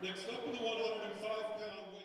Next up with the 105-pound weight.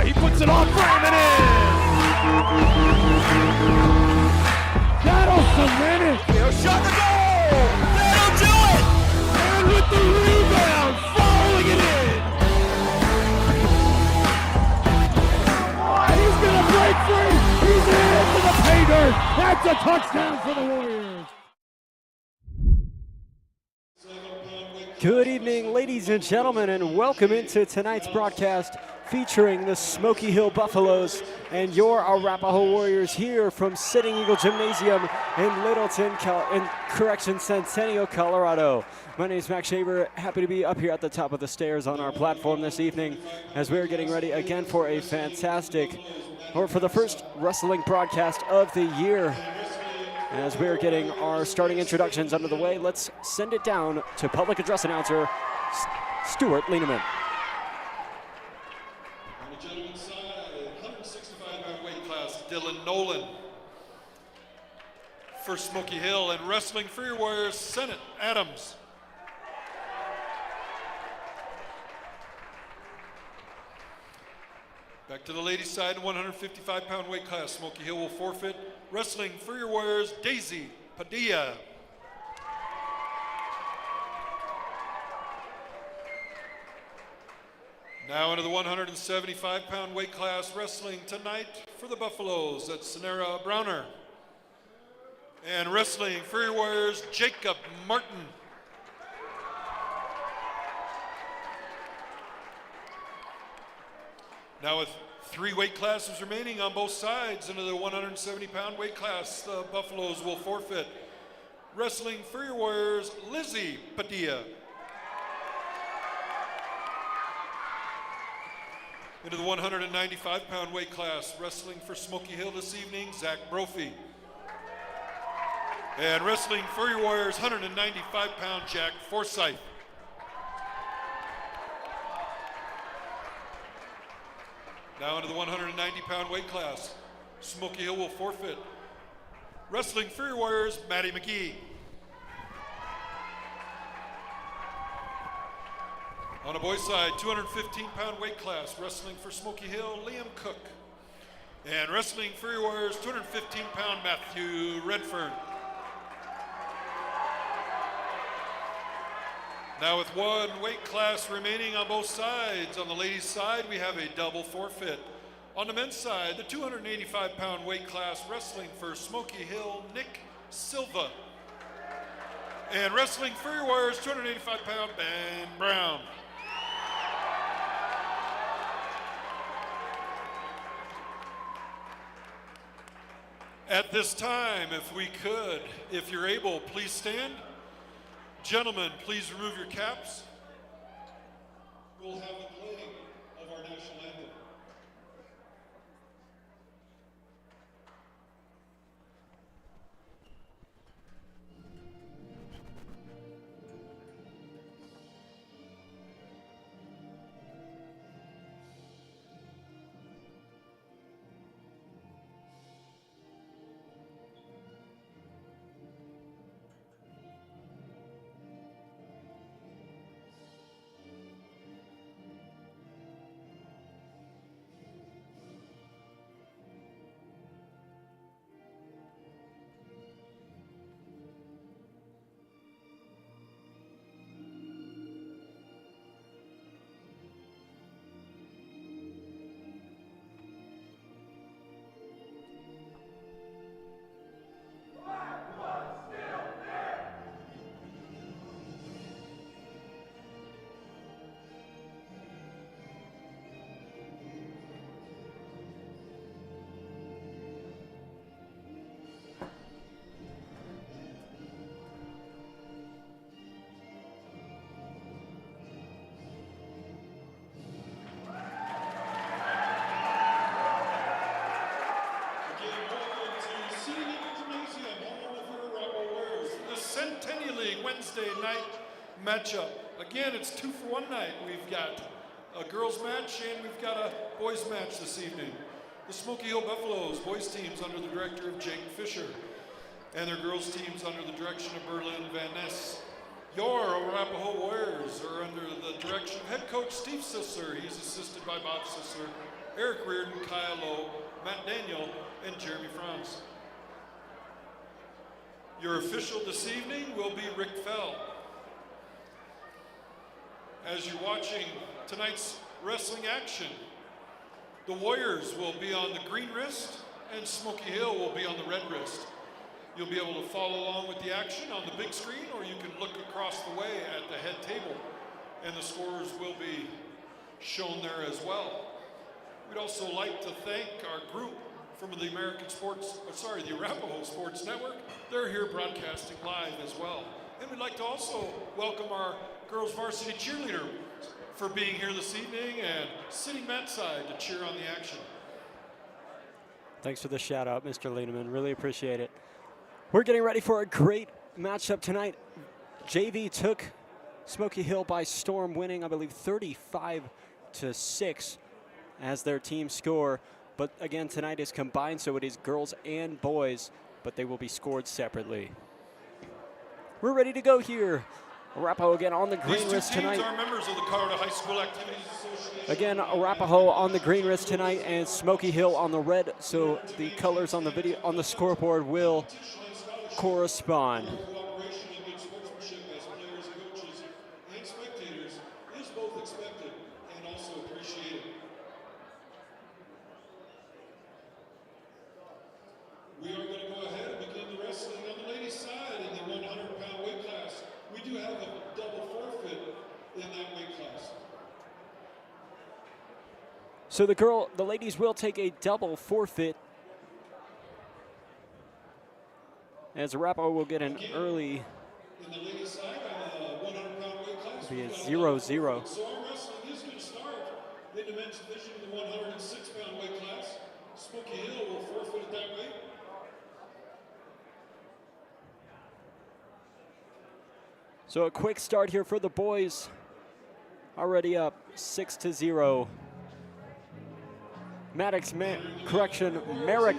He puts it on frame and in! That'll cement it! He'll shot the goal! That'll do it! And with the rebound, following it in! He's gonna break free! He's into the pay dirt! That's a touchdown for the Warriors! Good evening, ladies and gentlemen, and welcome into tonight's broadcast featuring the Smoky Hill Buffaloes and your Arapahoe Warriors here from Sitting Eagle Gymnasium in Littleton, Centennial, Colorado. My name is Max Shaver, happy to be up here at the top of the stairs on our platform this evening as we're getting ready again for a for the first wrestling broadcast of the year. As we're getting our starting introductions under the way, let's send it down to public address announcer Stuart Lieneman. On the gentleman's side, 165-pound weight class, Dylan Nolan. For Smoky Hill and wrestling for your Warriors, Senate Adams. Back to the ladies' side, 155-pound weight class, Smoky Hill will forfeit. Wrestling for your Warriors, Daisy Padilla. Now into the 175-pound weight class, wrestling tonight for the Buffaloes, that's Sanara Browner. And wrestling for your warriors, Jacob Martin. Now with 3 weight classes remaining on both sides into the 170-pound weight class, the Buffaloes will forfeit. Wrestling for your warriors, Lizzie Padilla. Into the 195-pound weight class, wrestling for Smoky Hill this evening, Zach Brophy. And wrestling for your warriors, 195-pound Jack Forsyth. Now into the 190-pound weight class, Smoky Hill will forfeit. Wrestling for your warriors, Maddie McGee. On the boys' side, 215-pound weight class, wrestling for Smoky Hill, Liam Cook. And wrestling for your warriors, 215-pound Matthew Redfern. Now with 1 weight class remaining on both sides, on the ladies' side, we have a double forfeit. On the men's side, the 285-pound weight class, wrestling for Smoky Hill, Nick Silva. And wrestling for your warriors, 285-pound Ben Brown. At this time, if we could, if you're able, please stand. Gentlemen, please remove your caps. We'll have the playing of our national anthem. Wednesday night matchup. Again, it's 2-for-1 night. We've got a girls match and we've got a boys match this evening. The Smoky Hill Buffaloes boys teams under the director of Jake Fisher and their girls teams under the direction of Berlin Van Ness. Your Arapahoe Warriors are under the direction of head coach Steve Sisler. He's assisted by Bob Sisler, Eric Reardon, Kyle Lowe, Matt Daniel, and Jeremy Franz. Your official this evening will be Rick Fell. As you're watching tonight's wrestling action, the Warriors will be on the green wrist and Smoky Hill will be on the red wrist. You'll be able to follow along with the action on the big screen, or you can look across the way at the head table and the scores will be shown there as well. We'd also like to thank our group from the Arapahoe Sports Network. They're here broadcasting live as well. And we'd like to also welcome our girls varsity cheerleader for being here this evening and sitting mat side to cheer on the action. Thanks for the shout out, Mr. Lieneman. Really appreciate it. We're getting ready for a great matchup tonight. JV took Smoky Hill by storm, winning, I believe, 35-6 as their team score. But again, tonight is combined, so it is girls and boys, but they will be scored separately. We're ready to go here. Arapahoe again on the green wrist tonight. These two teams are members of the Colorado High School Activities Association. Again, Arapahoe on the green wrist tonight and Smoky Hill on the red, so the colors on the video on the scoreboard will correspond. Cooperation and good sportsmanship as players, coaches, and spectators is both expected and also appreciated. We are going to go ahead and begin the wrestling of So the ladies will take a double forfeit, as Arapahoe will get an early, In the ladies' side, 100-pound weight class, be a we've got 0-0. So arm wrestling is going to start in the men's division in the 106-pound weight class. Smoky Hill will forfeit at that weight. So a quick start here for the boys. Already up 6-0. Merrick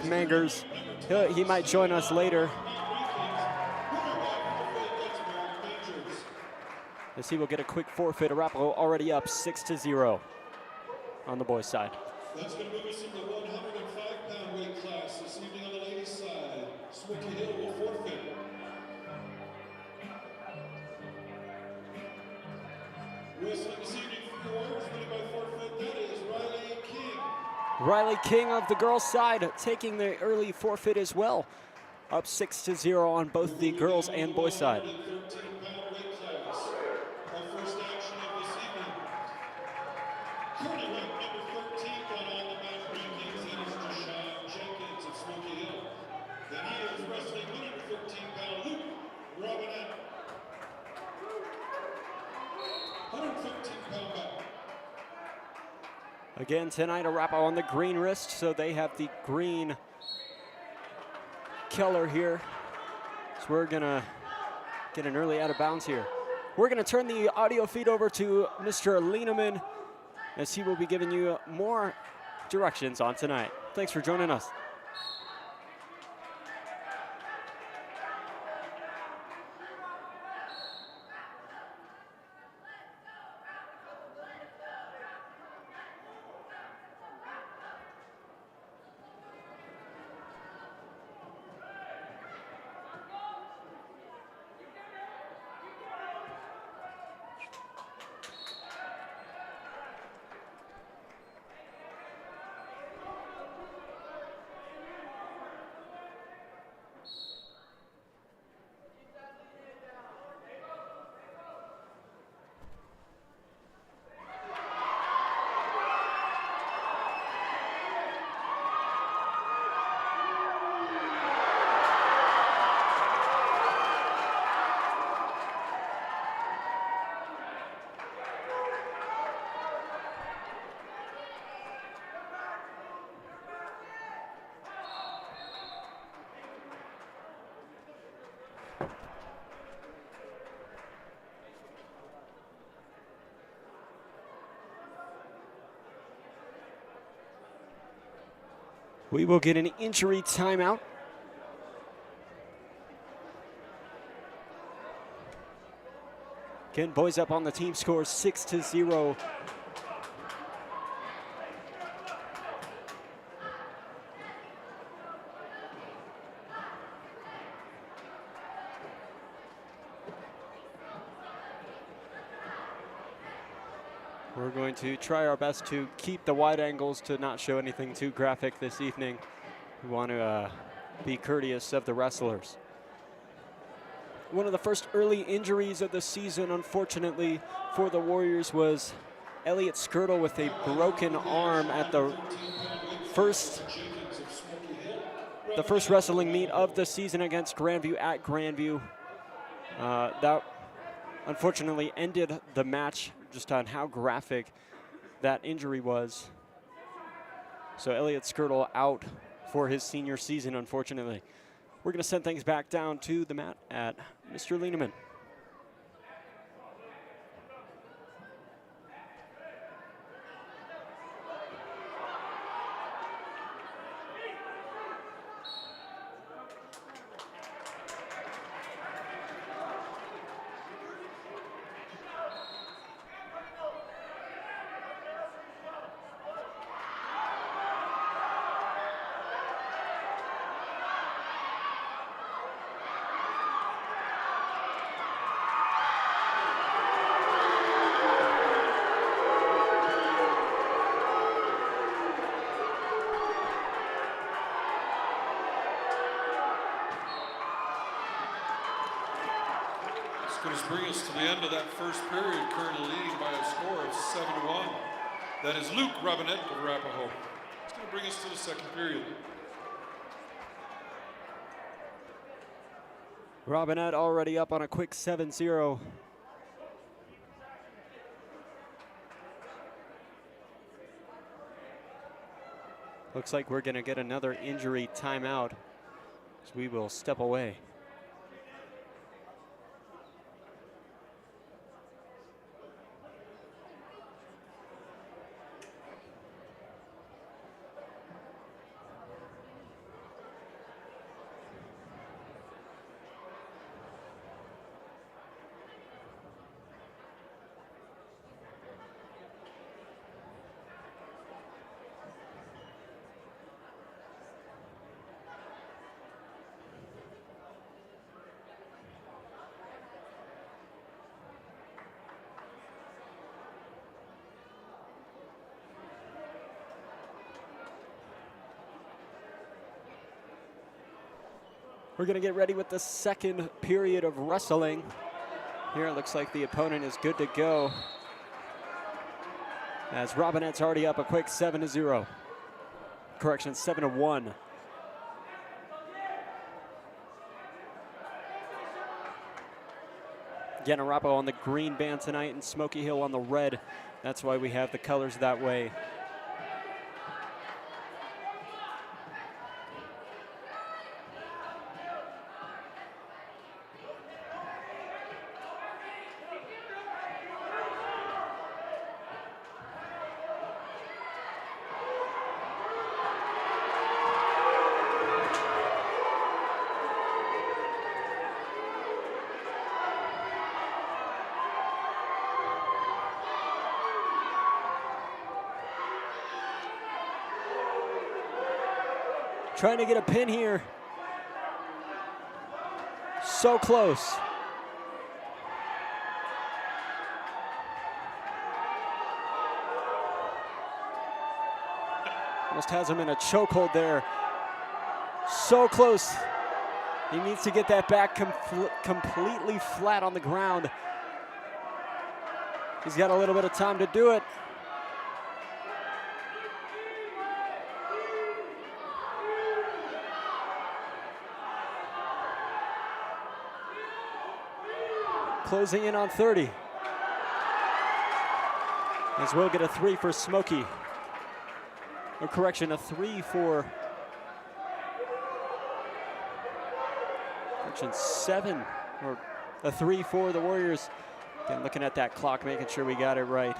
Mangers. He might join us later, as he will get a quick forfeit. Arapahoe already up 6-0 on the boys' side. That's going to move us into the 105-pound weight class this evening on the ladies' side. Smoky Hill will forfeit. Wrestling this evening for the Warriors, winning by forfeit, that is Riley King. Riley King of the girls' side taking the early forfeit as well. Up 6-0 on both the girls and boys' side. 113-pound weight class. Our first action of this evening. Currently ranked number 13th on all the match rankings, that is Deshaun Jenkins of Smoky Hill. Then he is wrestling 113-pound Luke Robinette. 115-pound back. Again tonight, Arapahoe on the green wrist, so they have the green color here. So we're gonna get an early out of bounds here. We're gonna turn the audio feed over to Mr. Lieneman, as he will be giving you more directions on tonight. Thanks for joining us. We will get an injury timeout. Again, boys up on the team score 6-0. We're going to try our best to keep the wide angles to not show anything too graphic this evening. We want to be courteous of the wrestlers. One of the first early injuries of the season, unfortunately, for the Warriors was Elliot Skirtle with a broken arm at the first wrestling meet of the season against Grandview at Grandview. That unfortunately ended the match, just on how graphic that injury was. So Elliot Skirtle out for his senior season, unfortunately. We're going to send things back down to the mat at Mr. Lieneman. Going to bring us to the end of that first period, currently leading by a score of 7-1. That is Luke Robinette of Arapahoe. It's going to bring us to the second period. Robinette already up on a quick 7-0. Looks like we're going to get another injury timeout, so we will step away. We're going to get ready with the second period of wrestling. Here it looks like the opponent is good to go, as Robinette's already up a quick 7-0. Correction, 7-1. Again, Arapahoe on the green band tonight and Smoky Hill on the red. That's why we have the colors that way. Trying to get a pin here. So close. Almost has him in a chokehold there. So close. He needs to get that back completely flat on the ground. He's got a little bit of time to do it. Closing in on 30. As we'll get a 3 for Smoky. Or correction, a 3 for, correction, 7, or a 3 for the Warriors. Again, looking at that clock, making sure we got it right.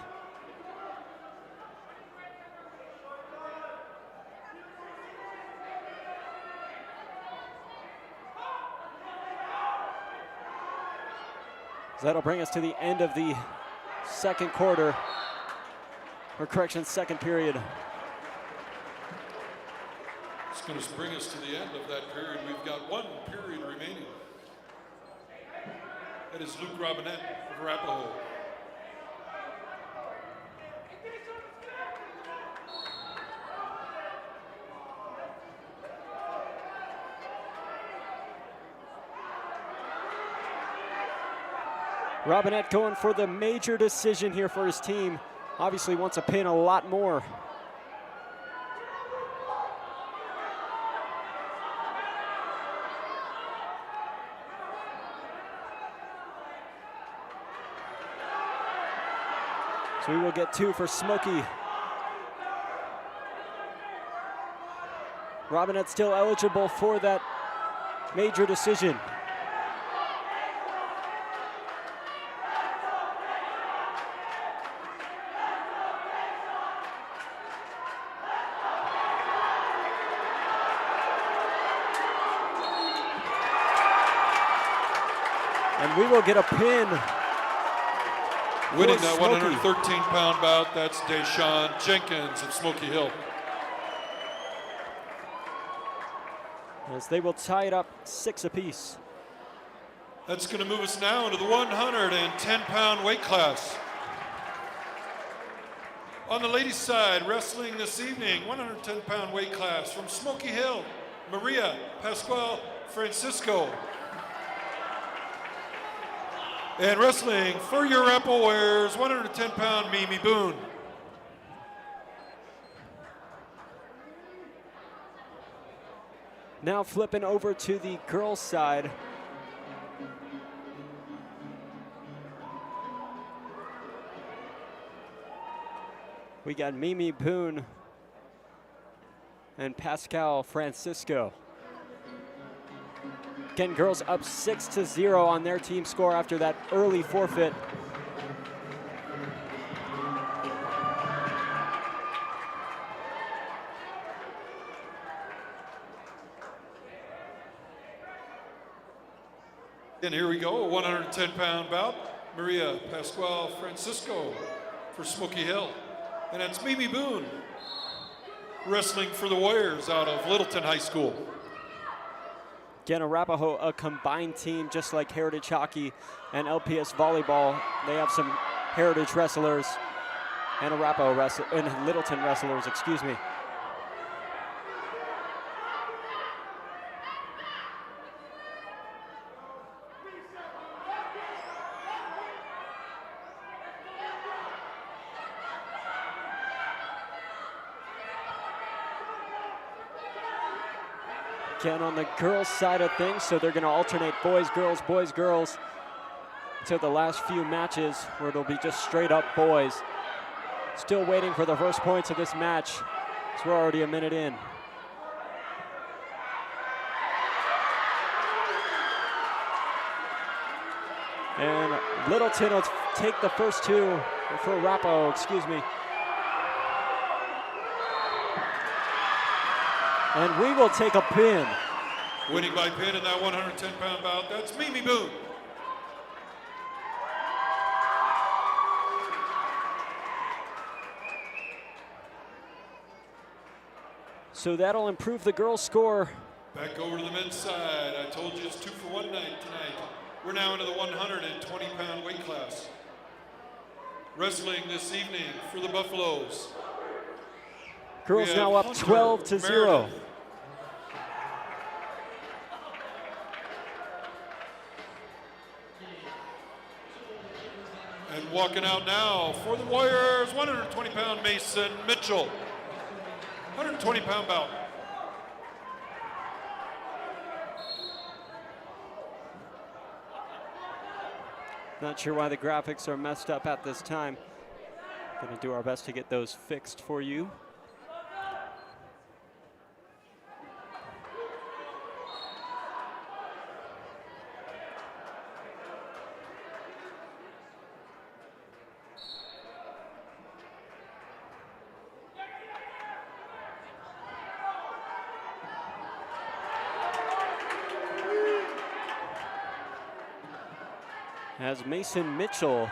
So that'll bring us to the end of the second quarter, or correction, second period. It's going to bring us to the end of that period. We've got one period remaining. That is Luke Robinette of Arapahoe. Robinette going for the major decision here for his team. Obviously wants a pin a lot more. So we will get 2 for Smoky. Robinette still eligible for that major decision. And we will get a pin. Winning that 113-pound bout, that's Deshaun Jenkins of Smoky Hill. As they will tie it up 6 apiece. That's going to move us now into the 110-pound weight class. On the ladies' side, wrestling this evening, 110-pound weight class from Smoky Hill, Maria Pascual Francisco. And wrestling for your Arapahoe Warriors, 110-pound Mimi Boone. Now flipping over to the girls' side. We got Mimi Boone and Pascal Francisco. Again, girls up 6-0 on their team score after that early forfeit. And here we go, a 110-pound bout. Maria Pascual Francisco for Smoky Hill. And that's Mimi Boone, wrestling for the Warriors out of Littleton High School. Again, Arapahoe, a combined team, just like Heritage Hockey and LPS Volleyball. They have some Heritage wrestlers and and Littleton wrestlers, excuse me. Again, on the girls' side of things, so they're going to alternate boys, girls, until the last few matches where it'll be just straight up boys. Still waiting for the first points of this match, so we're already a minute in. And Littleton will take the first two for Arapahoe, excuse me. And we will take a pin. Winning by pin in that 110-pound bout, that's Mimi Boone. So that'll improve the girls' score. Back over to the men's side. I told you it's 2 for 1 night tonight. We're now into the 120-pound weight class. Wrestling this evening for the Buffaloes. Girls now up 12-0. And walking out now for the Warriors, 120-pound Mason Mitchell. 120-pound bout. Not sure why the graphics are messed up at this time. Gonna do our best to get those fixed for you. As Mason Mitchell,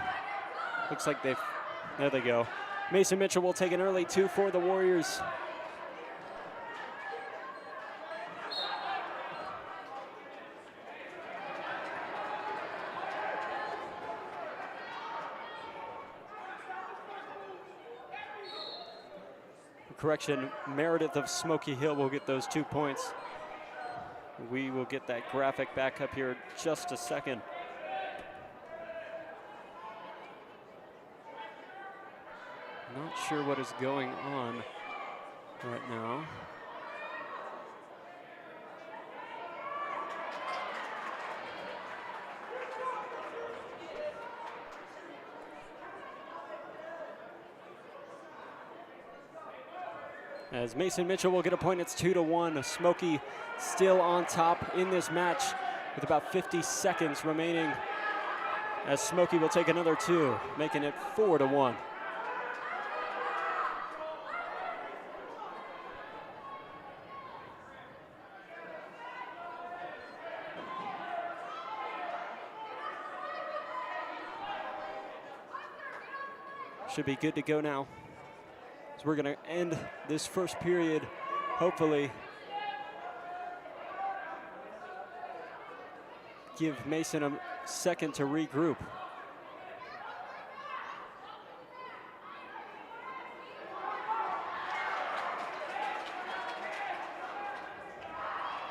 looks like there they go. Mason Mitchell will take an early 2 for the Warriors. Correction, Meredith of Smoky Hill will get those 2 points. We will get that graphic back up here in just a second. Not sure what is going on right now. As Mason Mitchell will get a point, it's 2-1. Smoky still on top in this match with about 50 seconds remaining, as Smoky will take another 2, making it 4-1. Should be good to go now. So we're going to end this first period, hopefully. Give Mason a second to regroup.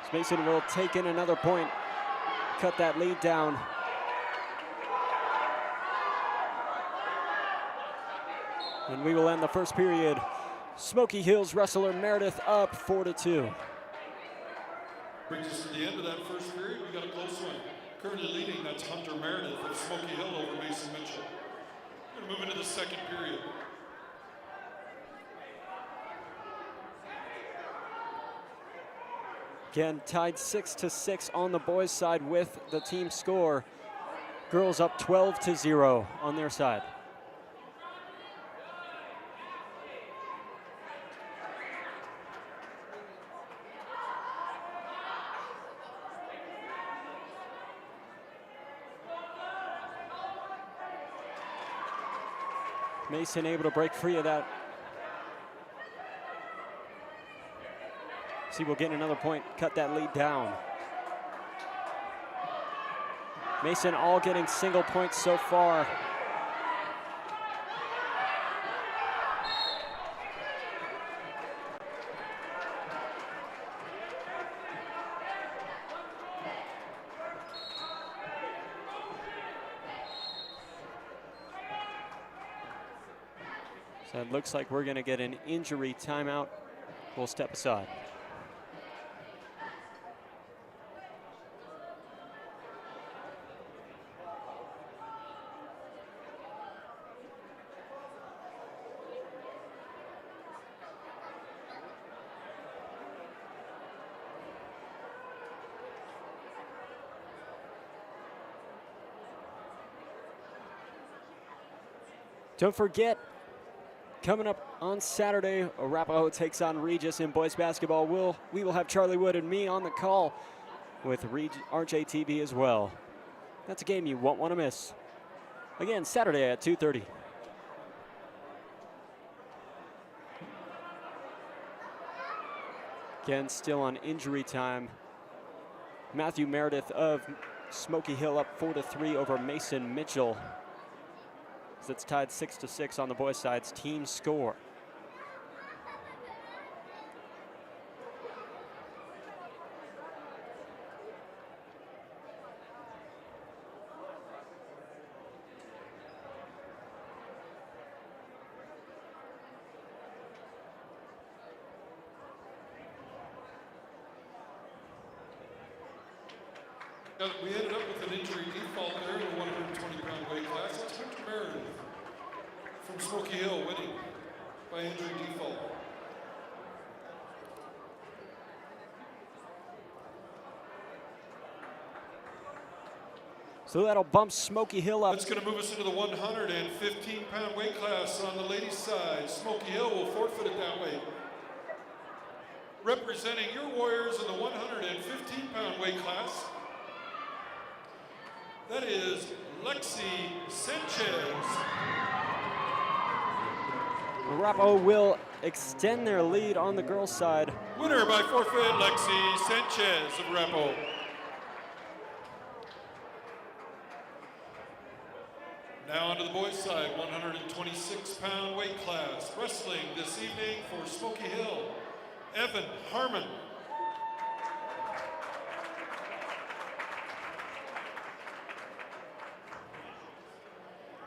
So Mason will take in another point, cut that lead down. And we will end the first period. Smoky Hill's wrestler Meredith up 4-2. Brings us to the end of that first period. We got a close one. Currently leading, that's Hunter Meredith of Smoky Hill over Mason Mitchell. We're going to move into the second period. Again, tied 6-6 on the boys' side with the team score. Girls up 12-0 on their side. Mason able to break free of that. See, we'll get another point, cut that lead down. Mason all getting single points so far. So it looks like we're going to get an injury timeout. We'll step aside. Don't forget, coming up on Saturday, Arapahoe takes on Regis in boys basketball. We will have Charlie Wood and me on the call with RJTV as well. That's a game you won't want to miss. Again, Saturday at 2:30. Again, still on injury time. Matthew Meredith of Smoky Hill up 4-3 over Mason Mitchell. It's tied 6-6 on the boys' side's team score. We ended up with an injury default there in the 120-pound weight class. That's Hunter Meredith from Smoky Hill winning by injury default. So that'll bump Smoky Hill up. That's going to move us into the 115-pound weight class on the ladies' side. Smoky Hill will forfeit it that way. Representing your Warriors in the 115-pound weight class, that is Lexi Sanchez. Arapahoe will extend their lead on the girls' side. Winner by forfeit, Lexi Sanchez of Arapahoe. Now onto the boys' side, 126-pound weight class. Wrestling this evening for Smoky Hill, Evan Harmon.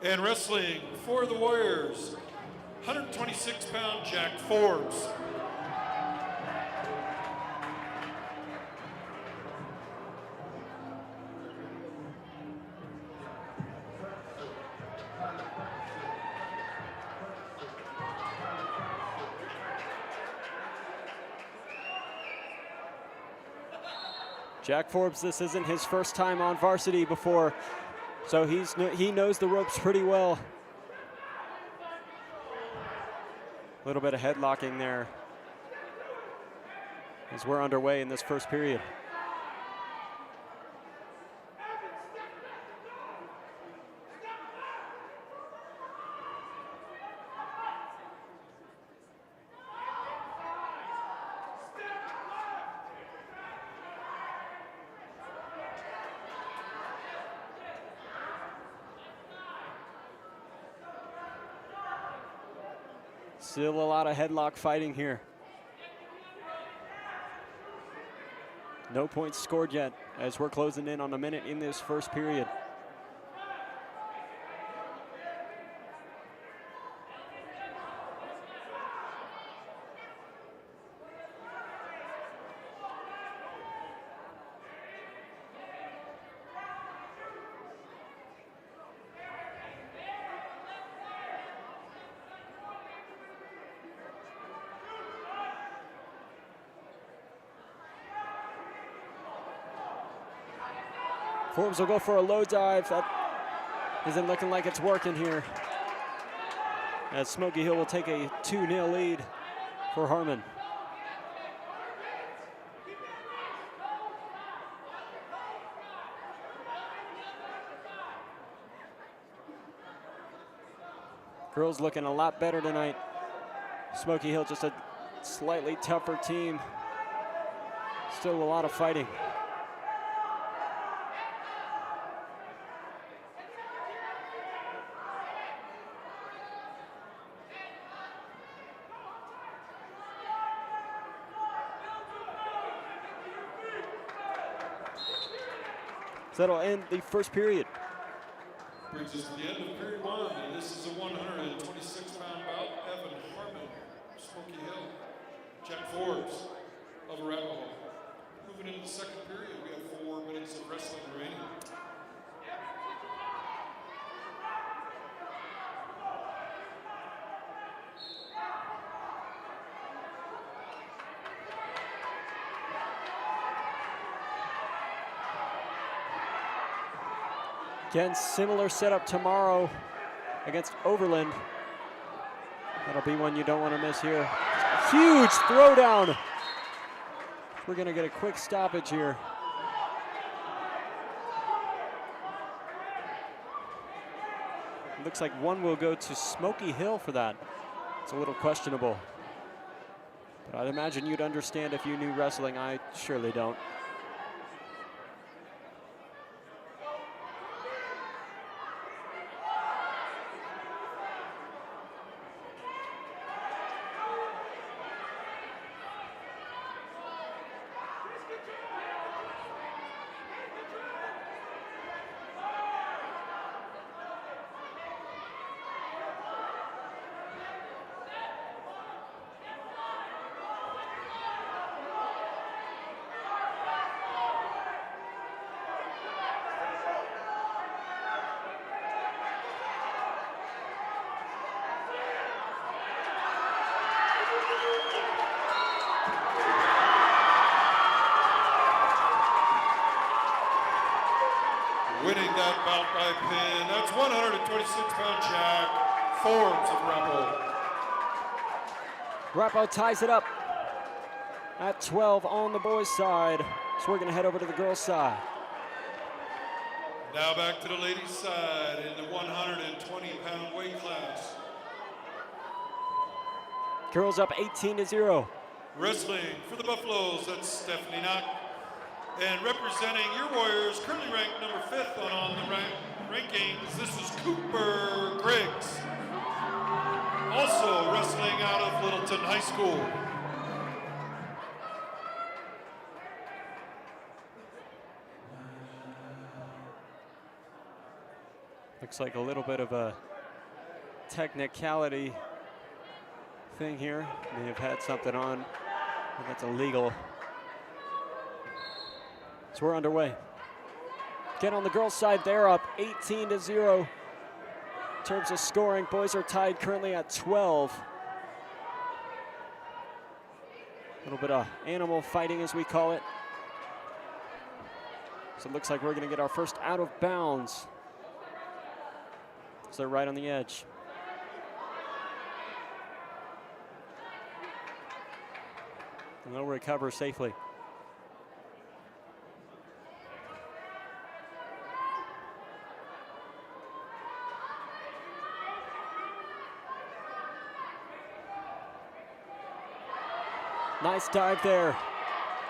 And wrestling for the Warriors, 126-pound Jack Forbes. Jack Forbes, this isn't his first time on varsity before, so he knows the ropes pretty well. A little bit of headlocking there as we're underway in this first period. Still a lot of headlock fighting here. No points scored yet as we're closing in on a minute in this first period. Forbes will go for a low dive. That isn't looking like it's working here, as Smoky Hill will take a 2-0 lead for Harmon. Girls looking a lot better tonight. Smoky Hill just a slightly tougher team. Still a lot of fighting. So that'll end the first period. Brings us to the end of period 1, and this is a 126-pound bout. Evan Harmon, Smoky Hill. Jack Forbes of Arapahoe. Moving into the second period, we have 4 minutes of wrestling remaining. Again, similar setup tomorrow against Overland. That'll be one you don't want to miss here. Huge throwdown. We're going to get a quick stoppage here. It looks like one will go to Smoky Hill for that. It's a little questionable. But I'd imagine you'd understand if you knew wrestling. I surely don't. Winning that bout by pin, that's 126-pound Jack Forbes of Arapahoe. Arapahoe ties it up at 12 on the boys' side. So we're going to head over to the girls' side. Now back to the ladies' side in the 120-pound weight class. Girls up 18-0. Wrestling for the Buffaloes, that's Stephanie Knock. And representing your Warriors, currently ranked number 5th on the rankings, this is Cooper Griggs. Also wrestling out of Littleton High School. Looks like a little bit of a technicality thing here. May have had something on, but that's illegal. So we're underway. Again, on the girls' side, they're up 18-0. In terms of scoring, boys are tied currently at 12. A little bit of animal fighting, as we call it. So it looks like we're going to get our first out of bounds. So they're right on the edge. And they'll recover safely. Nice dive there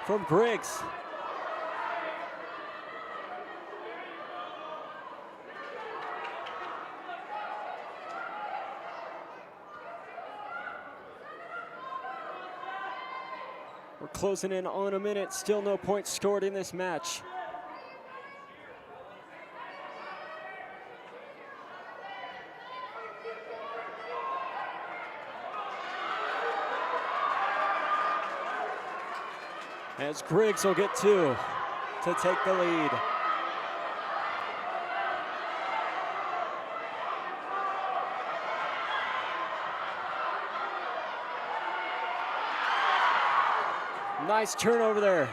from Griggs. We're closing in on a minute, still no points scored in this match. As Griggs will get 2 to take the lead. Nice turnover there.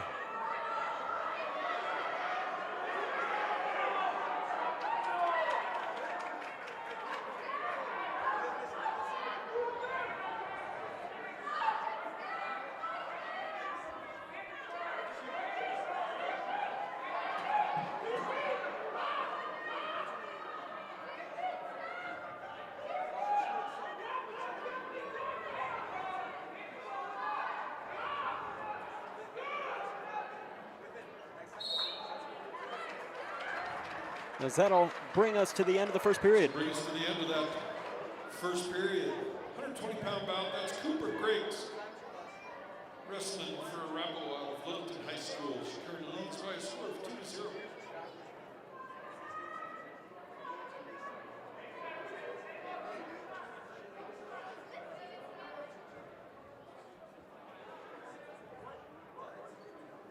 as that'll bring us to the end of the first period. Bring us to the end of that first period. 120-pound bout, that's Cooper Griggs, wrestling for Arapahoe out of Littleton High School. She currently leads by a score of 2-0.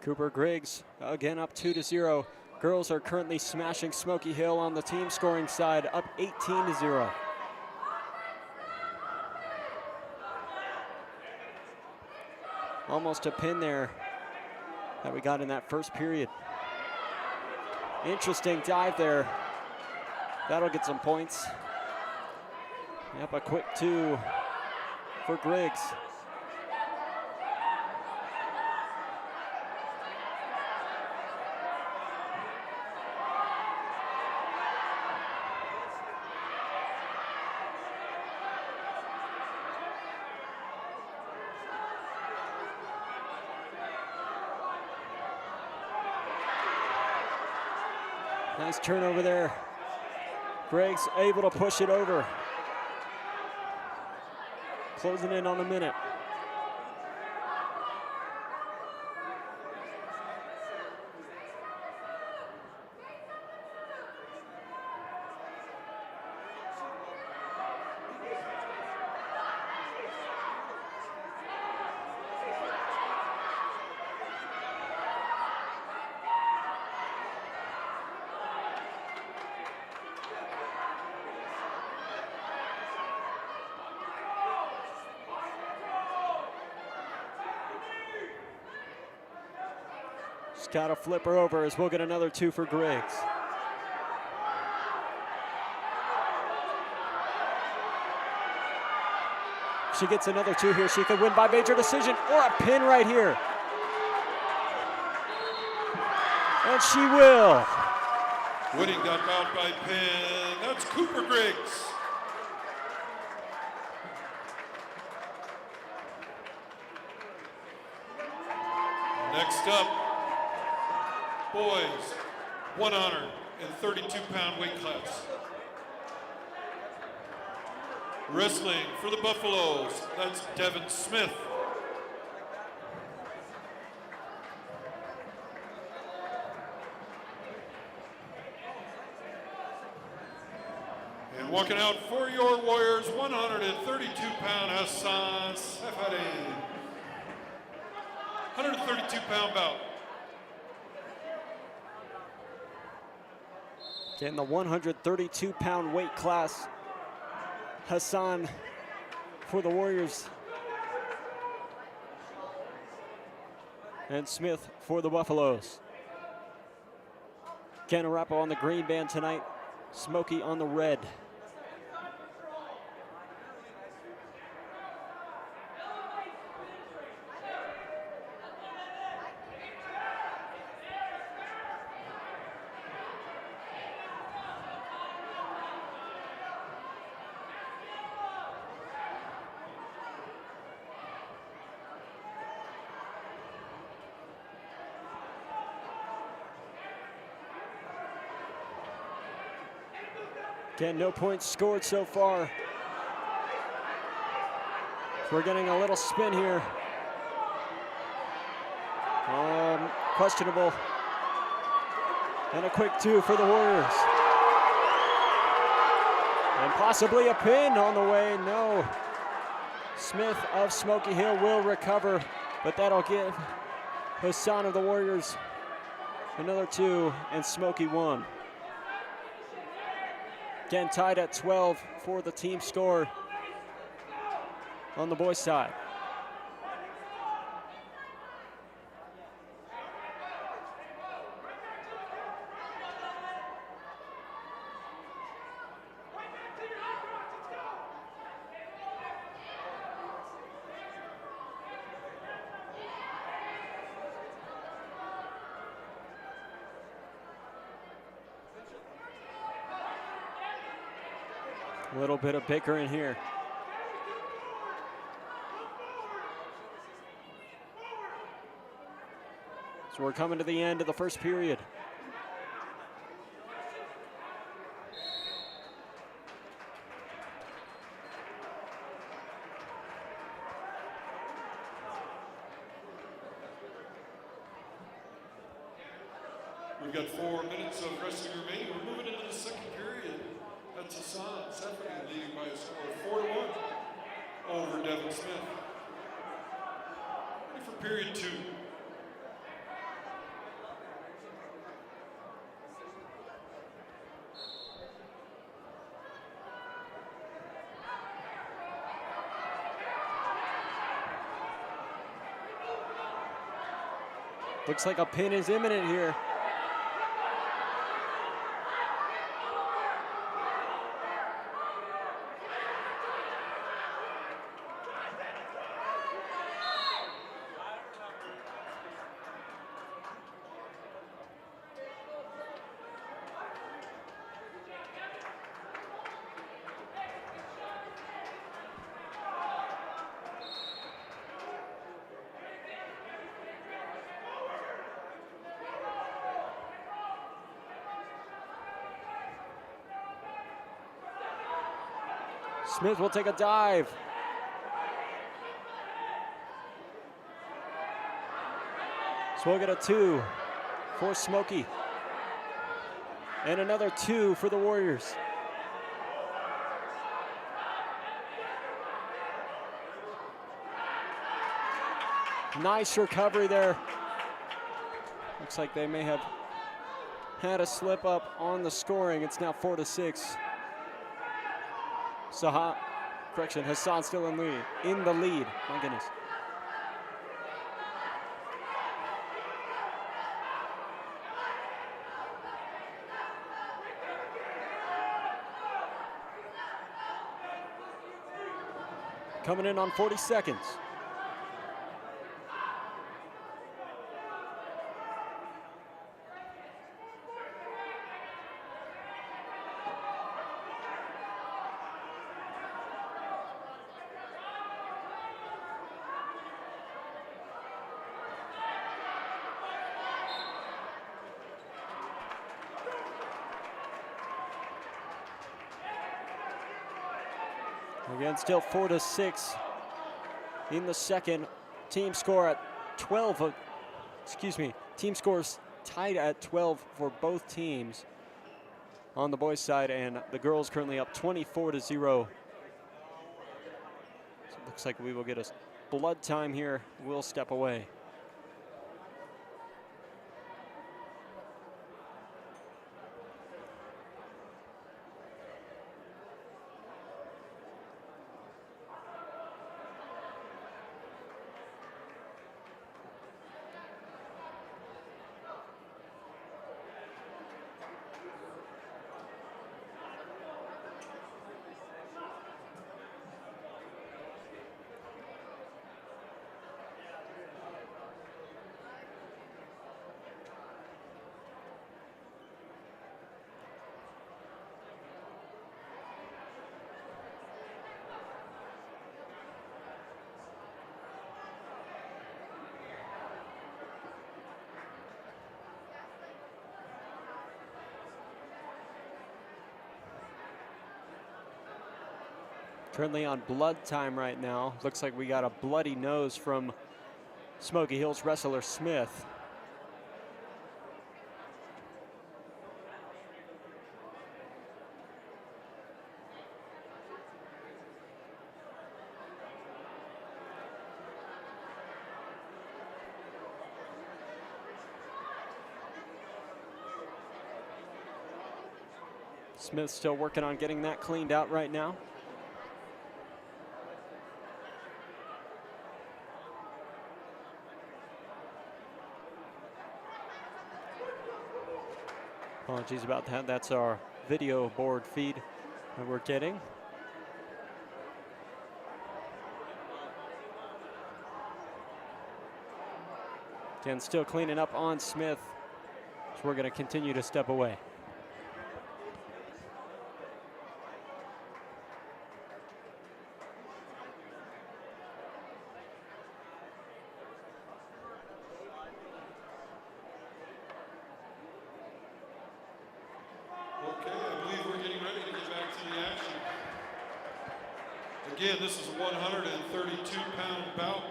Cooper Griggs again up 2-0. Girls are currently smashing Smoky Hill on the team scoring side, up 18-0. Almost a pin there that we got in that first period. Interesting dive there. That'll get some points. Yep, a quick 2 for Griggs. Nice turnover there. Griggs able to push it over. Closing in on a minute. Just got to flip her over as we'll get another 2 for Griggs. If she gets another 2 here, she could win by major decision or a pin right here. And she will. Winning that bout by pin, that's Cooper Griggs. Next up, boys, 132-pound weight class. Wrestling for the Buffaloes, that's Devin Smith. And walking out for your Warriors, 132-pound Hassan Sefari. 132-pound bout. In the 132-pound weight class, Hassan for the Warriors. And Smith for the Buffaloes. Ken Arapahoe on the green band tonight, Smoky on the red. Again, no points scored so far. We're getting a little spin here. Questionable. And a quick 2 for the Warriors. And possibly a pin on the way. No. Smith of Smoky Hill will recover, but that'll give Hassan of the Warriors another 2 and Smoky 1. Again, tied at 12 for the team score on the boys' side. A little bit of bickering here. So we're coming to the end of the first period. We've got 4 minutes of wrestling remaining. We're moving into the second period. That's Hassan Seferi leading by a score of 4-1 over Devin Smith. Ready for period 2. Looks like a pin is imminent here. Smith will take a dive. So we'll get a 2 for Smoky. And another 2 for the Warriors. Nice recovery there. Looks like they may have had a slip up on the scoring. It's now 4-6. Hassan still in the lead. My goodness. Coming in on 40 seconds. Again, still 4-6 in the second. Team score at 12. Team scores tied at 12 for both teams on the boys' side, and the girls currently up 24-0. So it looks like we will get a blood time here. We'll step away. Currently on blood time right now. Looks like we got a bloody nose from Smoky Hill's wrestler Smith. Smith's still working on getting that cleaned out right now. Apologies about that. That's our video board feed that we're getting. Again, still cleaning up on Smith. So we're going to continue to step away. Again, this is a 132-pound bout.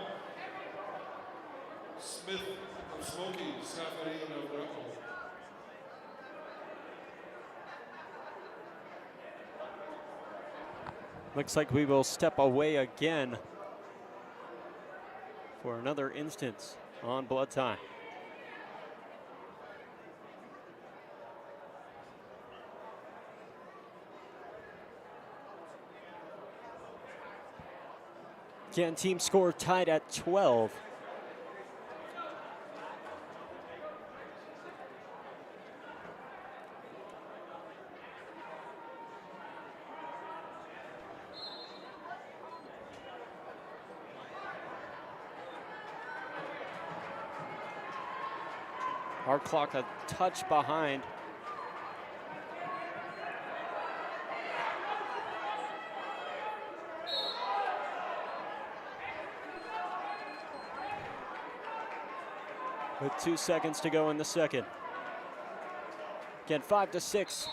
Smith of Smoky, Safari of Arapahoe. Looks like we will step away again for another instance on blood time. Again, team score tied at 12. Our clock a touch behind. With 2 seconds to go in the second. Again, 5-6.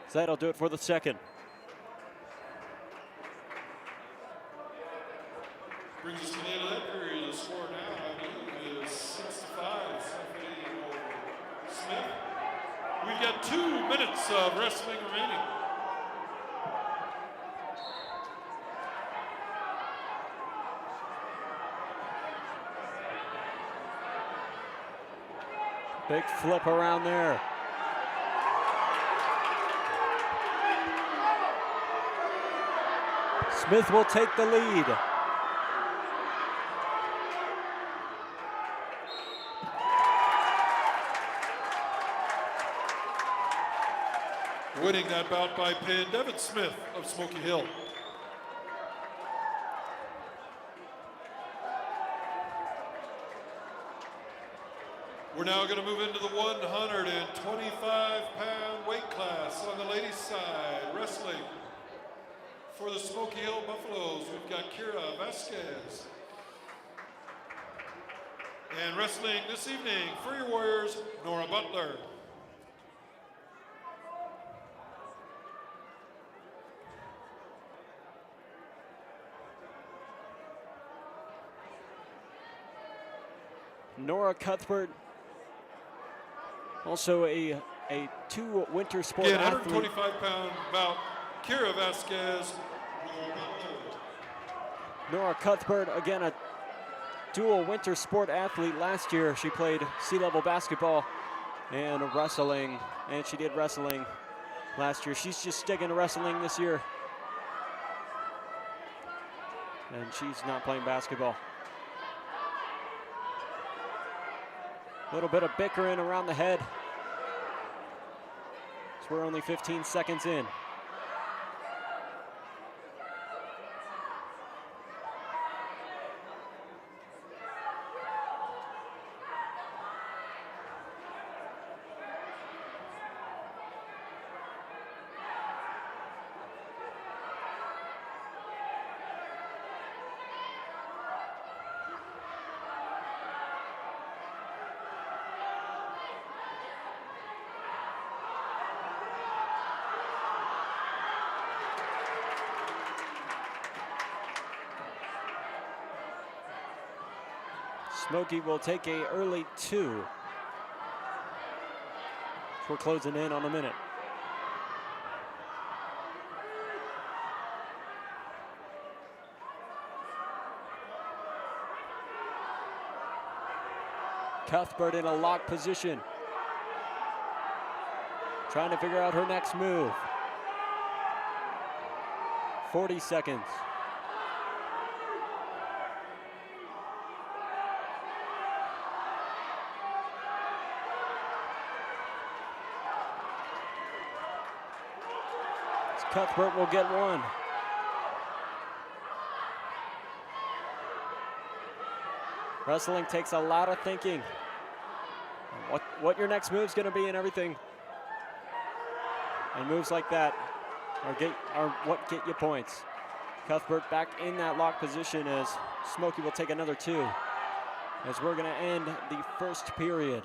So that'll do it for the second. Brings us to the end of that period. The score now, I believe, is 6-5. Smith. We've got 2 minutes of wrestling remaining. Big flip around there. Smith will take the lead. Winning that bout by pin, Devin Smith of Smoky Hill. We're now going to move into the 125-pound weight class on the ladies' side. Wrestling for the Smoky Hill Buffaloes, we've got Kira Vasquez. And wrestling this evening for your Warriors, Nora Butler. Nora Cuthbert, also a 2 winter sport Again, athlete. 125-pound bout, Kira Vasquez. Nora Cuthbert, again, a dual winter sport athlete. Last year, she played sea-level basketball and wrestling, and she did wrestling last year. She's just sticking to wrestling this year. And she's not playing basketball. A little bit of bickering around the head. So we're only 15 seconds in. Smoky will take a early 2. We're closing in on a minute. Cuthbert in a lock position. Trying to figure out her next move. 40 seconds. Cuthbert will get 1. Wrestling takes a lot of thinking. What your next move's going to be and everything. And moves like that are what get you points. Cuthbert back in that lock position as Smoky will take another 2. As we're going to end the first period.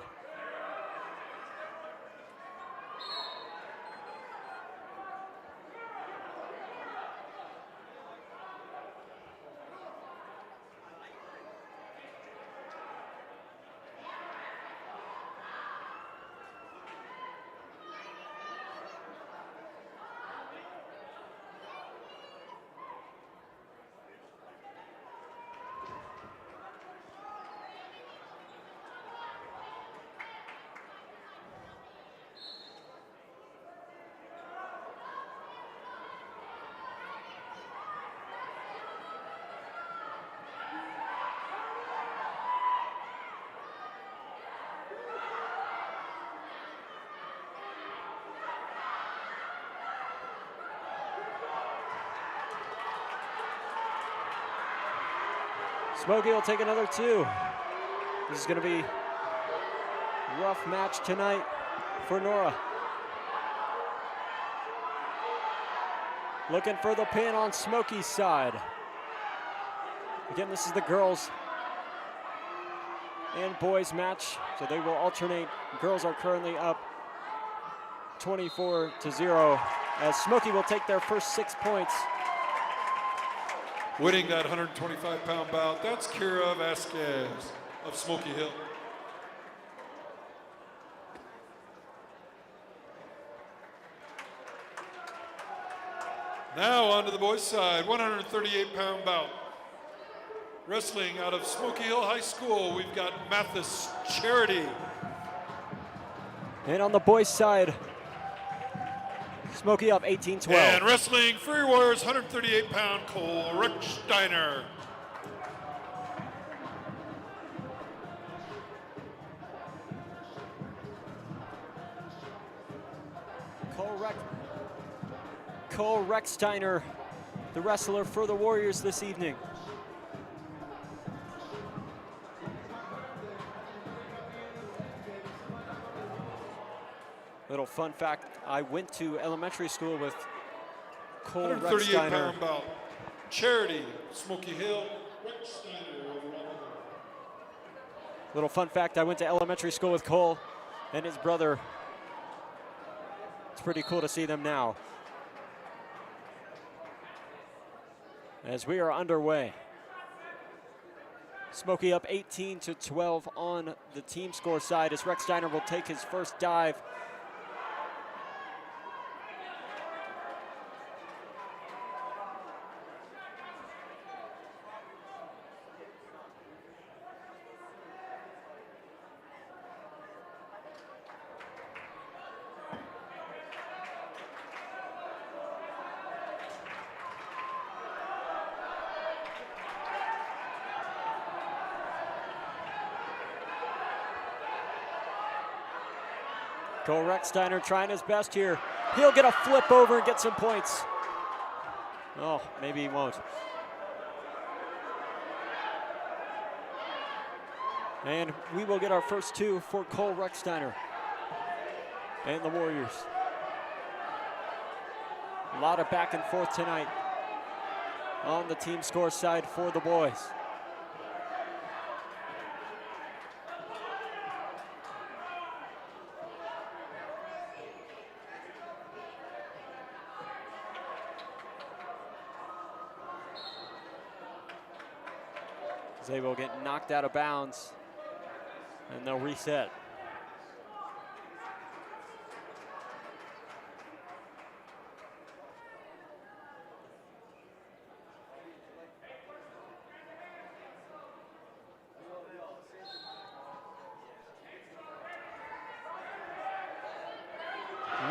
Smoky will take another 2. This is going to be a rough match tonight for Nora. Looking for the pin on Smoky's side. Again, this is the girls and boys match, so they will alternate. Girls are currently up 24-0 as Smoky will take their first 6 points. Winning that 125-pound bout, that's Kira Vasquez of Smoky Hill. Now on to the boys' side, 138-pound bout. Wrestling out of Smoky Hill High School, we've got Mathis Charity. And on the boys' side, Smoky up 18-12. And wrestling Free Warriors, 138-pound Cole Recksteiner. Cole Recksteiner, the wrestler for the Warriors this evening. Little fun fact, I went to elementary school with Cole Recksteiner. 138-pound bout. Charity, Smoky Hill, Recksteiner. Little fun fact, I went to elementary school with Cole and his brother. It's pretty cool to see them now. As we are underway. Smoky up 18-12 on the team score side as Recksteiner will take his first dive. Cole Recksteiner trying his best here. He'll get a flip over and get some points. Oh, maybe he won't. And we will get our first 2 for Cole Recksteiner and the Warriors. A lot of back and forth tonight on the team score side for the boys. They will get knocked out of bounds and they'll reset.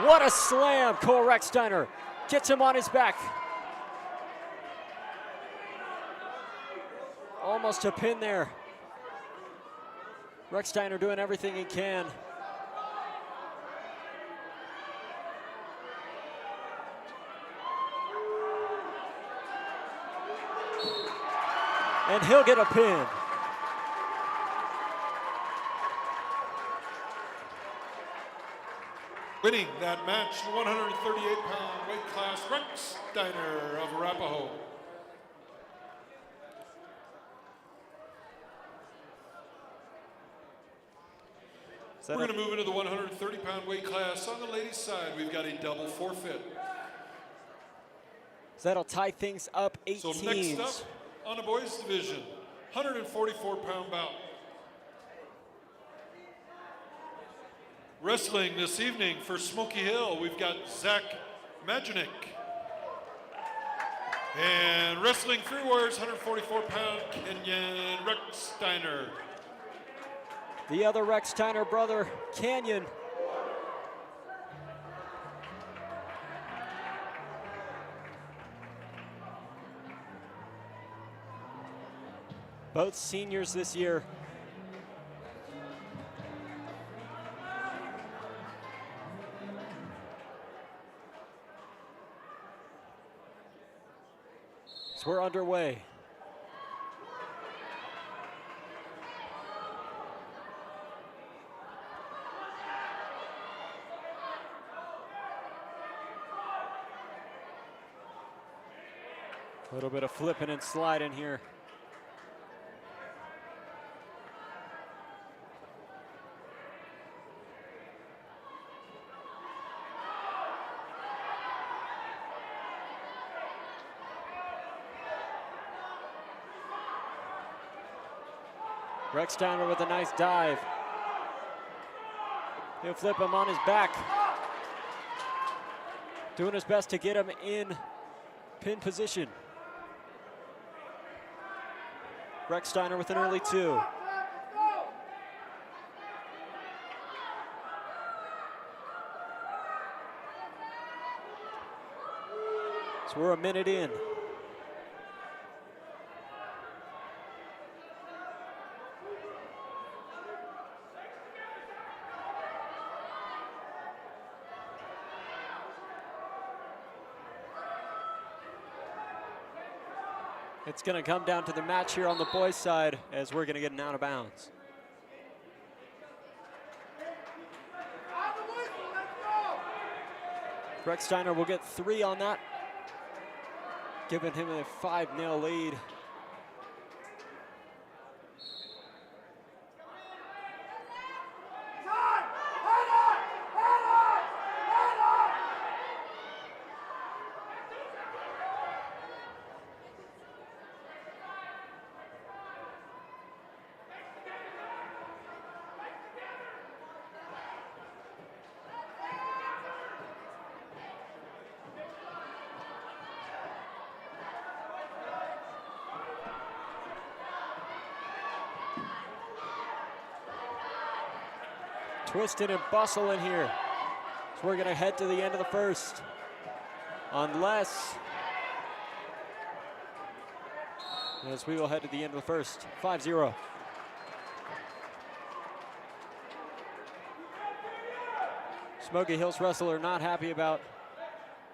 What a slam, Cole Recksteiner gets him on his back. Almost a pin there. Recksteiner doing everything he can. And he'll get a pin. Winning that match, the 138-pound weight class, Recksteiner of Arapahoe. We're going to move into the 130-pound weight class. On the ladies' side, we've got a double forfeit. So that'll tie things up 18. So next up on the boys' division, 144-pound bout. Wrestling this evening for Smoky Hill, we've got Zach Maginik. And wrestling Free Warriors, 144-pound Kenyon Recksteiner. The other Recksteiner brother, Canyon. Both seniors this year. So we're underway. A little bit of flipping and sliding here. Rexsteiner with a nice dive. He'll flip him on his back. Doing his best to get him in pin position. Rexsteiner with an early 2. So we're a minute in. It's going to come down to the match here on the boys' side as we're going to get an out of bounds. Rexsteiner will get 3 on that, giving him a 5-0 lead. Twisted and bustling here. So we're going to head to the end of the first. Unless, as we will head to the end of the first. 5-0. Smoky Hill's wrestler not happy about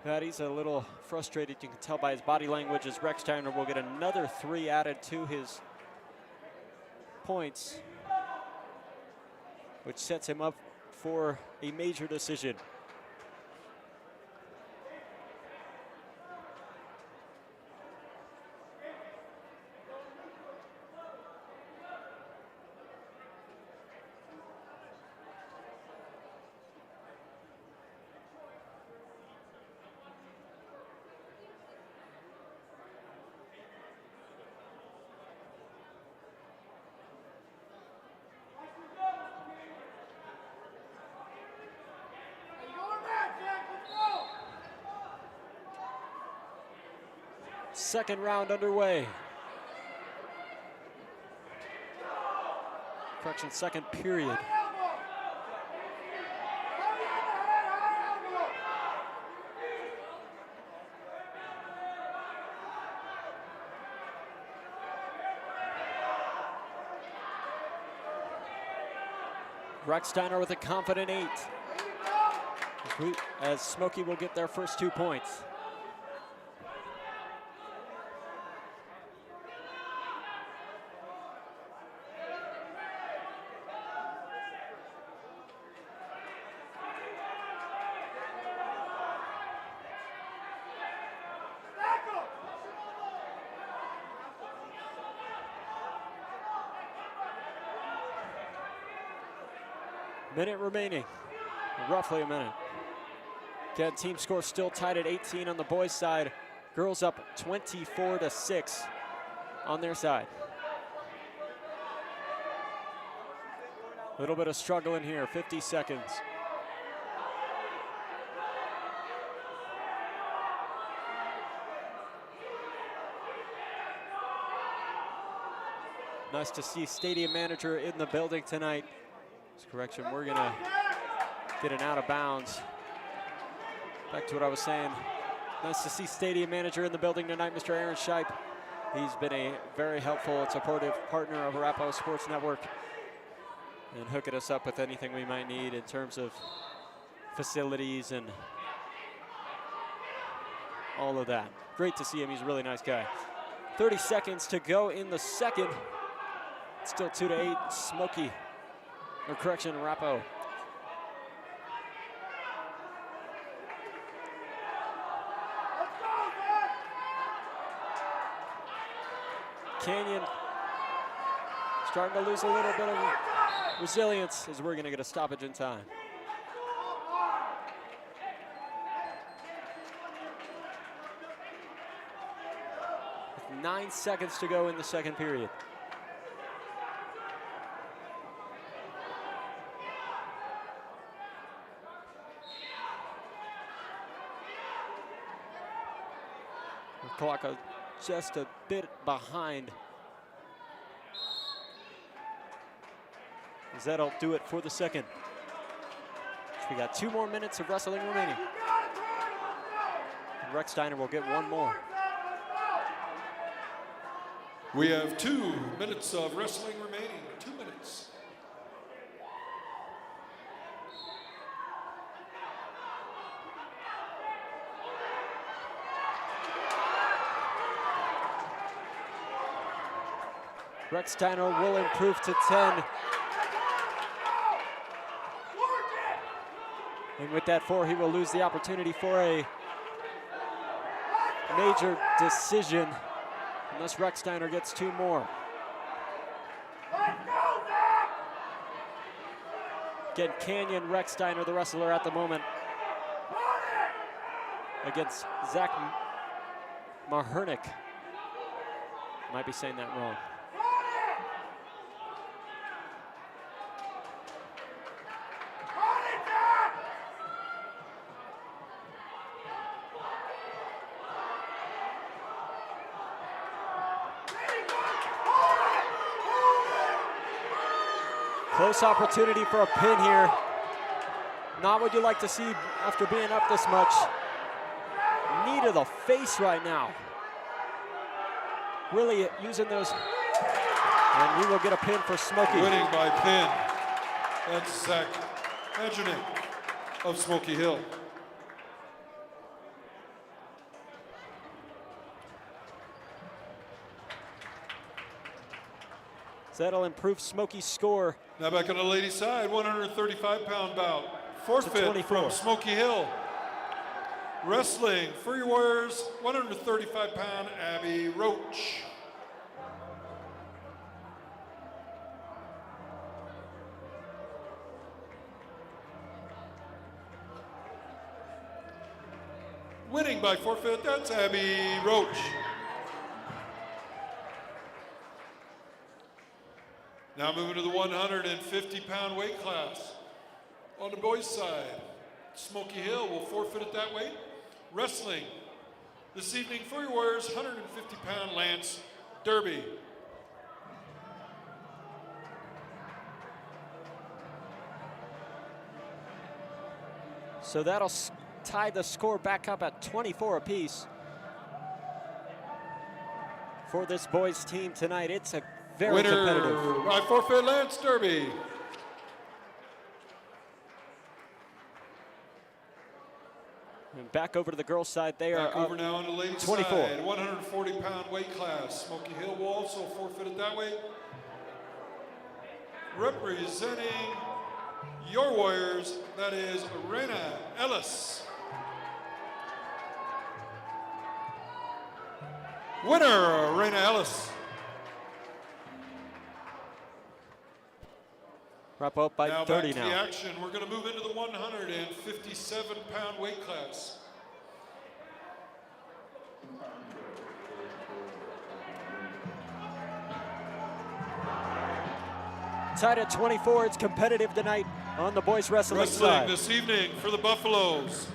that. He's a little frustrated. You can tell by his body language as Rexsteiner will get another 3 added to his points, which sets him up for a major decision. Second round underway. Correction, second period. Rexsteiner with a confident 8. As Smoky will get their first 2 points. Minute remaining, roughly a minute. Again, team score still tied at 18 on the boys' side. Girls up 24-6 on their side. A little bit of struggle in here, 50 seconds. Nice to see stadium manager in the building tonight. Correction, we're gonna get an out of bounds. Back to what I was saying. Nice to see stadium manager in the building tonight, Mr. Aaron Shipe. He's been a very helpful and supportive partner of Arapahoe Sports Network and hooking us up with anything we might need in terms of facilities and all of that. Great to see him, he's a really nice guy. 30 seconds to go in the second. Still 2-8, Smoky. Or correction, Arapahoe. Canyon starting to lose a little bit of resilience as we're going to get a stoppage in time. With 9 seconds to go in the second period. The clock just a bit behind. That'll do it for the second. So we got 2 more minutes of wrestling remaining. And Rex Steiner will get 1 more. We have 2 minutes of wrestling remaining. 2 minutes. Rex Steiner will improve to 10. And with that 4, he will lose the opportunity for a major decision unless Rex Steiner gets 2 more. Again, Canyon Rex Steiner, the wrestler at the moment, against Zach Mahernick. Might be saying that wrong. Close opportunity for a pin here. Not what you like to see after being up this much. Knee to the face right now. Really using those. And we will get a pin for Smoky. Winning by pin. That's Zach Majernik of Smoky Hill. So that'll improve Smoky's score. Now back on the ladies' side, 135-pound bout. Forfeit from Smoky Hill. Wrestling for your Warriors, 135-pound Abby Roach. Winning by forfeit, that's Abby Roach. Now moving to the 150-pound weight class. On the boys' side, Smoky Hill will forfeit at that weight. Wrestling this evening for your Warriors, 150-pound Lance Derby. So that'll tie the score back up at 24 apiece for this boys team tonight. It's a very Winner competitive. By forfeit, Lance Derby. And back over to the girls' side, they Back are over now on the ladies' 24. side, 140-pound weight class. Smoky Hill will also forfeit at that weight. Representing your Warriors, that is Raina Ellis. Winner, Raina Ellis. Wrap up by Now 30 back to now. the action. We're going to move into the 157-pound weight class. Tied at 24, it's competitive tonight on the boys wrestling side. This evening for the Buffaloes,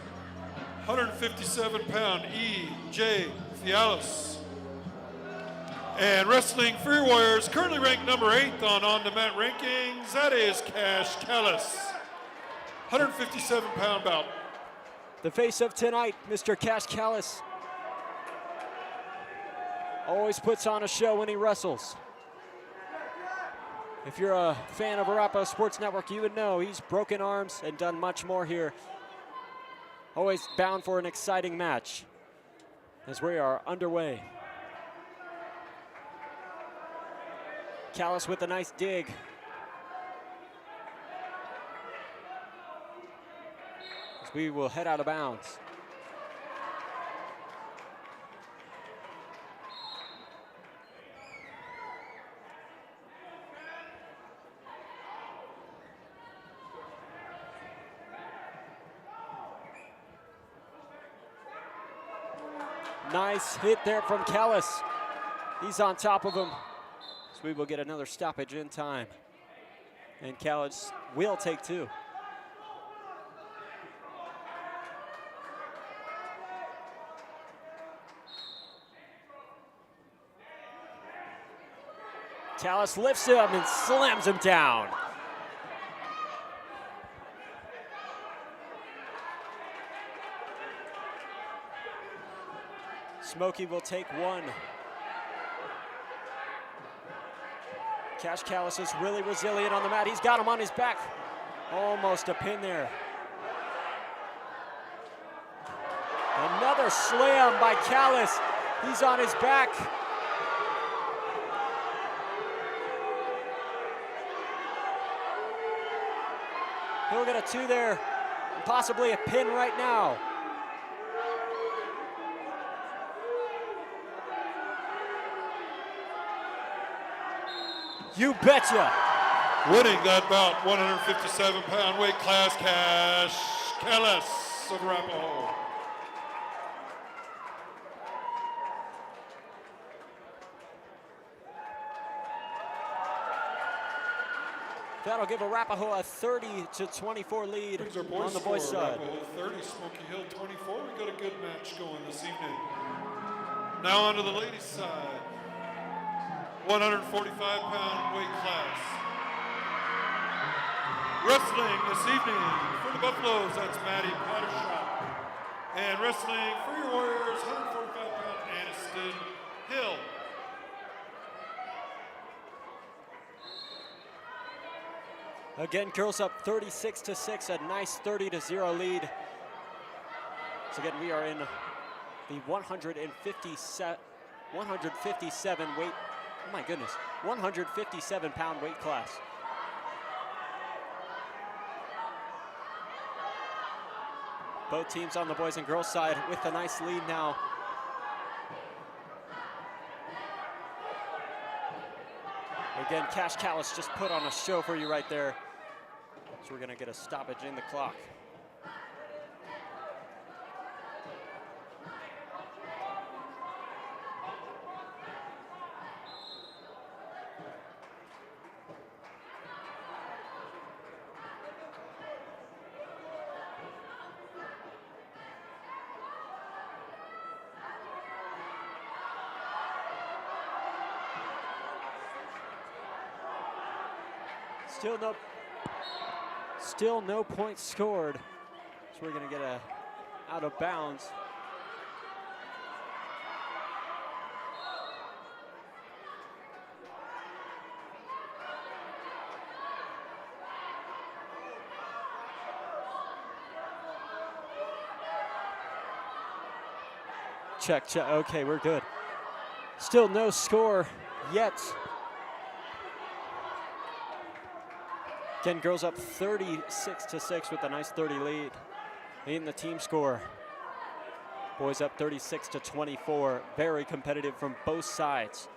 157-pound E.J. Fialis. And wrestling for your Warriors, currently ranked number 8 on on-demand rankings, that is Cash Callis. 157-pound bout. The face of tonight, Mr. Cash Callis. Always puts on a show when he wrestles. If you're a fan of Arapahoe Sports Network, you would know he's broken arms and done much more here. Always bound for an exciting match as we are underway. Callis with a nice dig. As we will head out of bounds. Nice hit there from Kellis. He's on top of him. So we will get another stoppage in time. And Kellis will take 2. Callis lifts him and slams him down. Smoky will take 1. Cash Callis is really resilient on the mat. He's got him on his back. Almost a pin there. Another slam by Callis. He's on his back. He'll get a 2 there, and possibly a pin right now. You betcha. Winning that bout, 157-pound weight class, Cash Kellis of Arapahoe. That'll give Arapahoe a 30-24 lead on the boys' side. Arapahoe 30, Smoky Hill 24. We got a good match going this evening. Now on to the ladies' side. 145-pound weight class. Wrestling this evening for the Buffaloes, that's Maddie Pottershop. And wrestling for your Warriors, 145-pound Aniston Hill. Again, girls up 36-6, a nice 30-0 lead. So again, we are in the 157 weight, oh my goodness, 157-pound weight class. Both teams on the boys and girls side with a nice lead now. Again, Cash Callis just put on a show for you right there. So we're gonna get a stoppage in the clock. Still no points scored. So we're gonna get a out of bounds. Check, check, okay, we're good. Still no score yet. Again, girls up 36-6 with a nice 30 lead in the team score. Boys up 36-24, very competitive from both sides.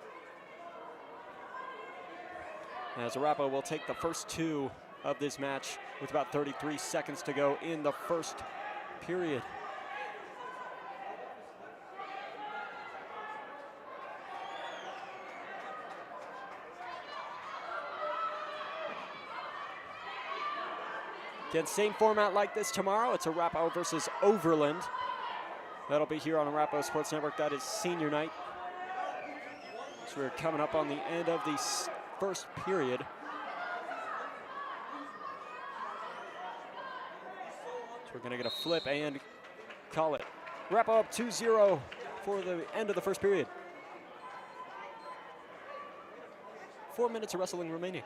As Arapahoe will take the first 2 of this match with about 33 seconds to go in the first period. Again, same format like this tomorrow. It's Arapahoe versus Overland. That'll be here on Arapahoe Sports Network. That is senior night. So we're coming up on the end of the first period. So we're gonna get a flip and call it. Arapahoe up 2-0 for the end of the first period. 4 minutes of wrestling remaining.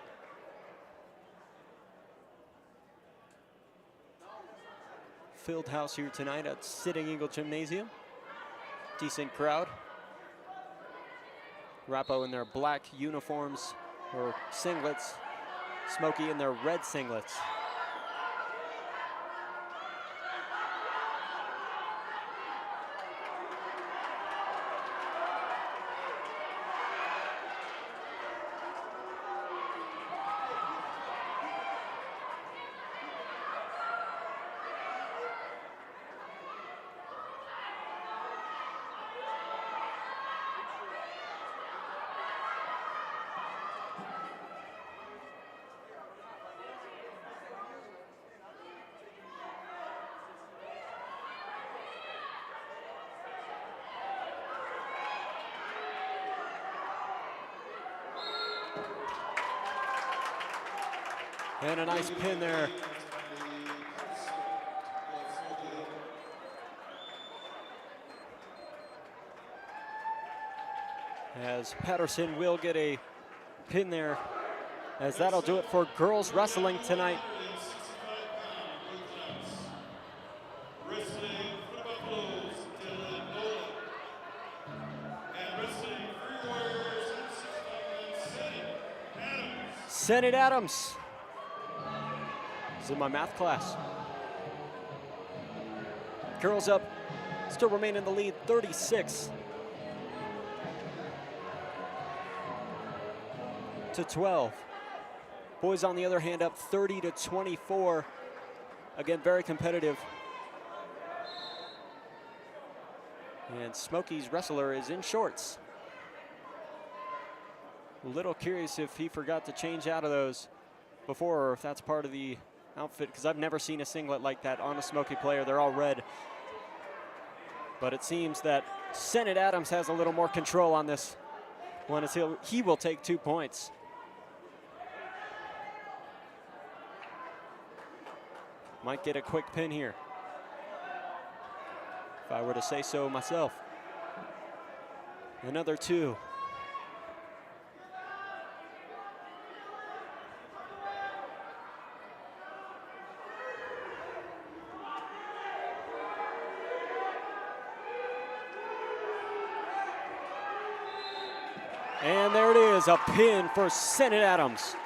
Filled house here tonight at Sitting Eagle Gymnasium. Decent crowd. Arapahoe in their black uniforms or singlets. Smoky in their red singlets. And a nice pin there. As Patterson will get a pin there, as that'll do it for girls wrestling tonight. Senate Adams is in my math class. Girls up, still remain in the lead, 36 to 12. Boys, on the other hand, up 30 to 24. Again, very competitive. And Smoky's wrestler is in shorts. A little curious if he forgot to change out of those before, or if that's part of the outfit, because I've never seen a singlet like that on a Smoky player. They're all red. But it seems that Senate Adams has a little more control on this one, as he will take 2 points. Might get a quick pin here, if I were to say so myself. Another 2. And there it is, a pin for Senate Adams.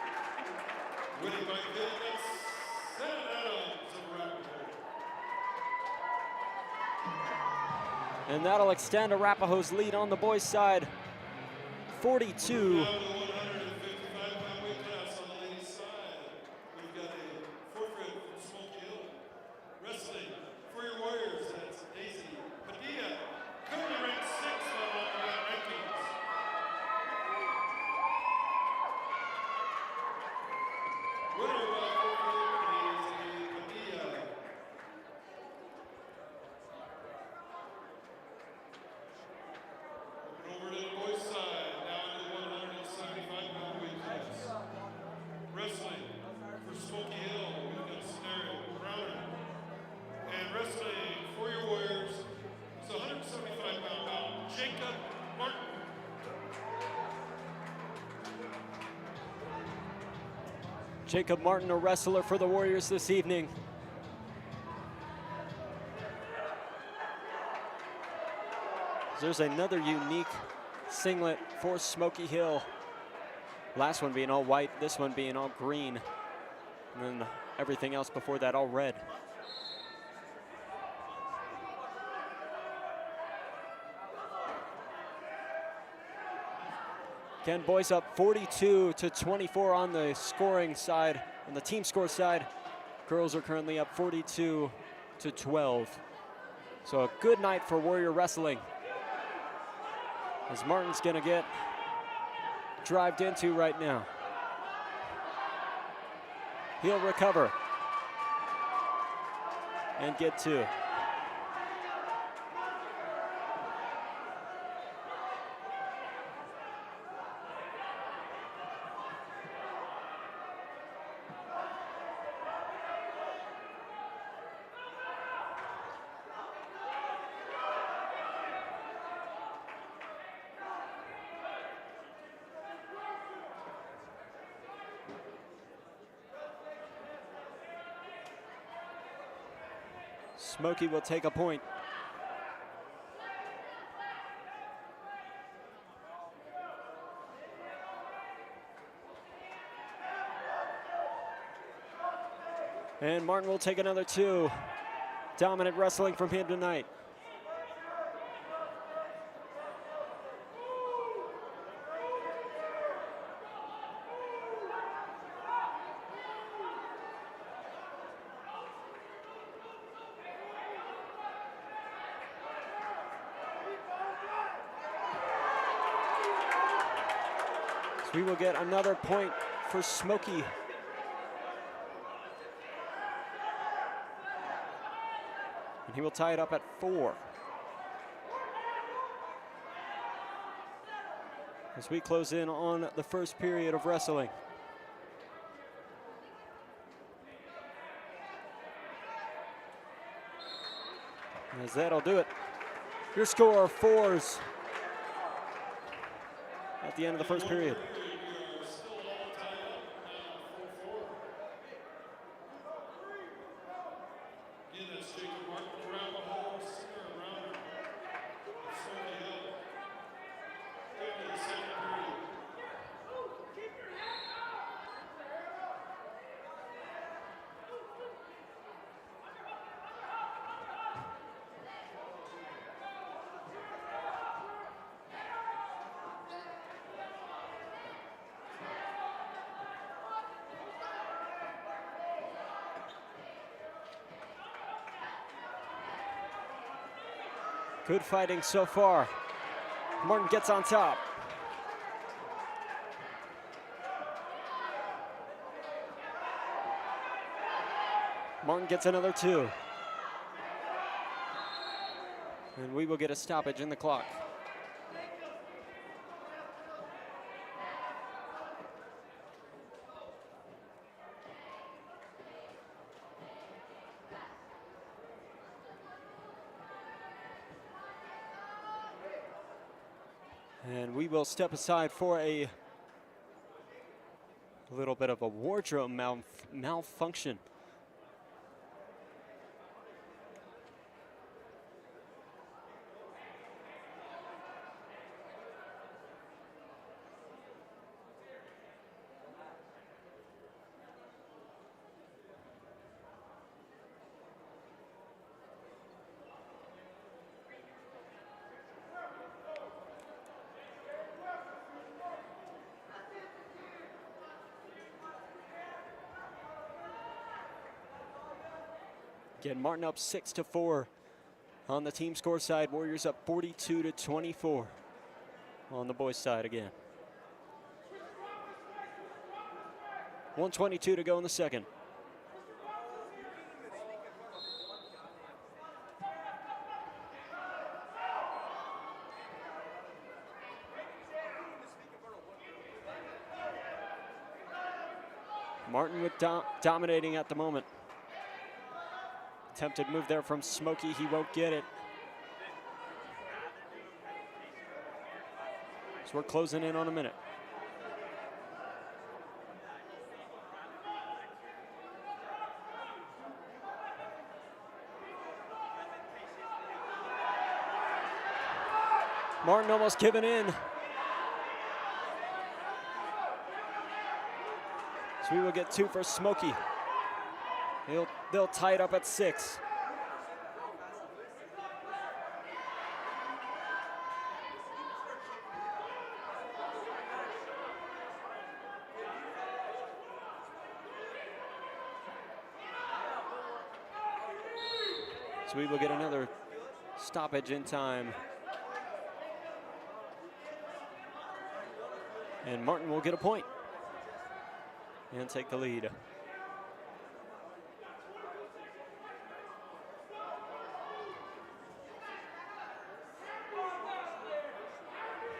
Winning by pin, that's Senate Adams of Arapahoe. And that'll extend Arapahoe's lead on the boys' side, 42. Now to the 155-pound weight class on the ladies' side. We've got a forfeit from Smoky Hill. Wrestling for your Warriors, that's Daisy Padilla, currently ranked 6th on all the rankings. Winner by forfeit, Daisy Padilla. Over to the boys' side, down to the 175-pound weight class. Wrestling for Smoky Hill, we've got Scenario Crowder. And wrestling for your Warriors, it's 175-pound Jacob Martin. Jacob Martin, a wrestler for the Warriors this evening. There's another unique singlet for Smoky Hill. Last one being all white, this one being all green. And then everything else before that all red. Again, boys up 42 to 24 on the scoring side, on the team score side. Girls are currently up 42 to 12. So a good night for Warrior Wrestling, as Martin's gonna get drived into right now. He'll recover and get 2. Smoky will take a point. And Martin will take another 2. Dominant wrestling from him tonight. We will get another point for Smoky. And he will tie it up at 4. As we close in on the first period of wrestling. As that'll do it. Your score, 4s at the end of the first period. Good fighting so far. Martin gets on top. Martin gets another 2. And we will get a stoppage in the clock. And we will step aside for a little bit of a wardrobe malfunction. Again, Martin up 6-4 on the team score side. Warriors up 42-24 on the boys side again. 1:22 to go in the second. Martin with dominating at the moment. Attempted move there from Smoky, he won't get it. So we're closing in on a minute. Martin almost giving in. So we will get 2 for Smoky. They'll tie it up at 6. So we will get another stoppage in time. And Martin will get a point and take the lead.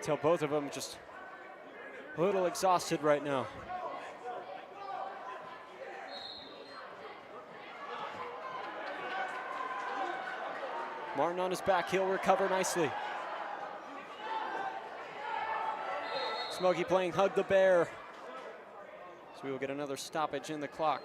Tell both of them just a little exhausted right now. Martin on his back, he'll recover nicely. Smoky playing hug the bear. So we will get another stoppage in the clock.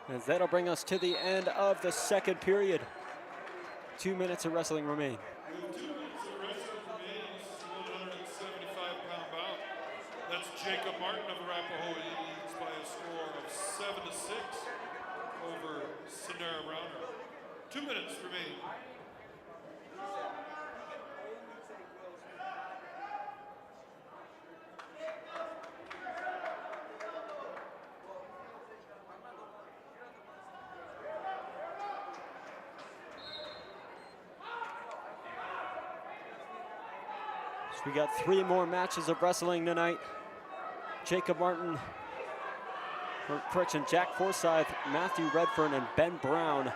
As that'll bring us to the end of the second period. 2 minutes of wrestling remain. We have 2 minutes of wrestling remaining. This is a 175-pound bout. That's Jacob Martin of Arapahoe. He leads by a score of 7-6 over Centennial Rounder. 2 minutes remaining. So we got 3 more matches of wrestling tonight. Jacob Martin, or correction, Jack Forsyth, Matthew Redfern, and Ben Brown.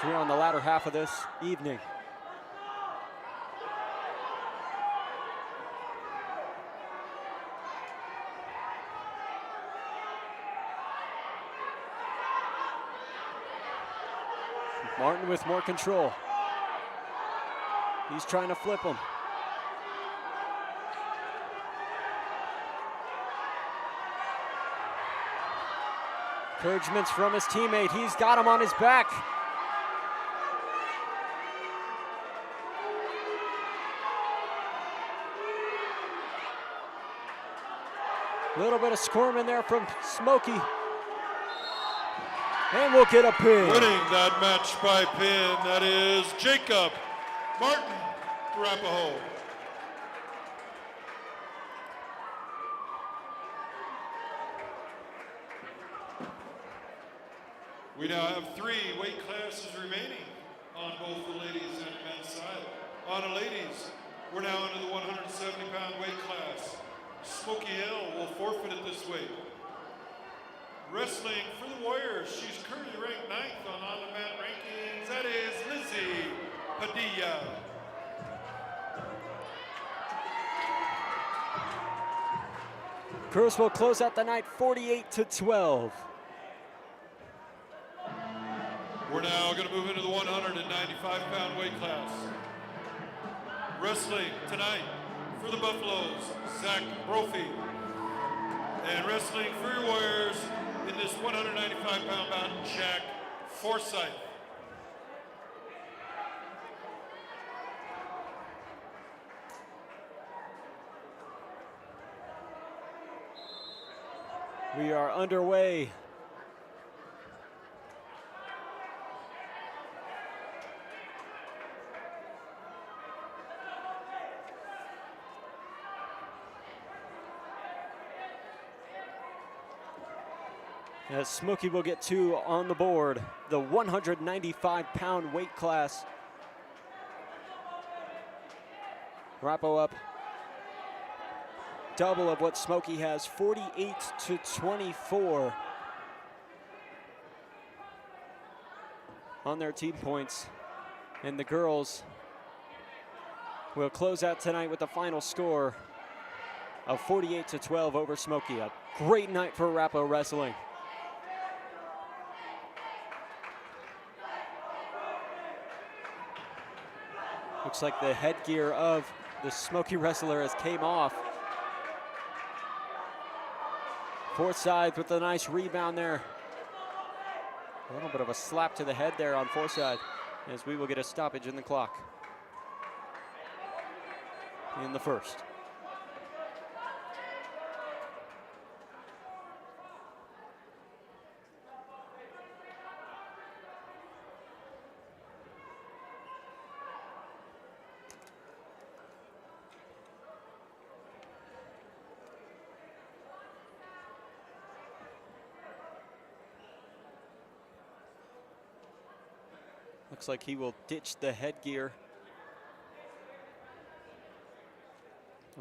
So we're on the latter half of this evening. Martin with more control. He's trying to flip him. Encouragements from his teammate. He's got him on his back. A little bit of squirming there from Smoky. And we'll get a pin. Winning that match by pin, that is Jacob Martin, Arapahoe. We now have 3 weight classes remaining on both the ladies and men's side. On the ladies, we're now into the 170-pound weight class. Smoky Hill will forfeit it this weight. Wrestling for the Warriors, she's currently ranked 9th on the mat rankings. That is Lizzie Padilla. Girls will close out the night 48-12. We're now going to move into the 195-pound weight class. Wrestling tonight for the Buffaloes, Zach Brophy. And wrestling for your Warriors in this 195-pound bout, Jack Forsyth. We are underway. As Smoky will get 2 on the board, the 195-pound weight class. Arapahoe up double of what Smoky has, 48-24 on their team points. And the girls will close out tonight with the final score of 48-12 over Smoky. A great night for Arapahoe wrestling. Looks like the headgear of the Smoky wrestler has came off. Forsyth with a nice rebound there. A little bit of a slap to the head there on Forsyth, as we will get a stoppage in the clock in the first. Looks like he will ditch the headgear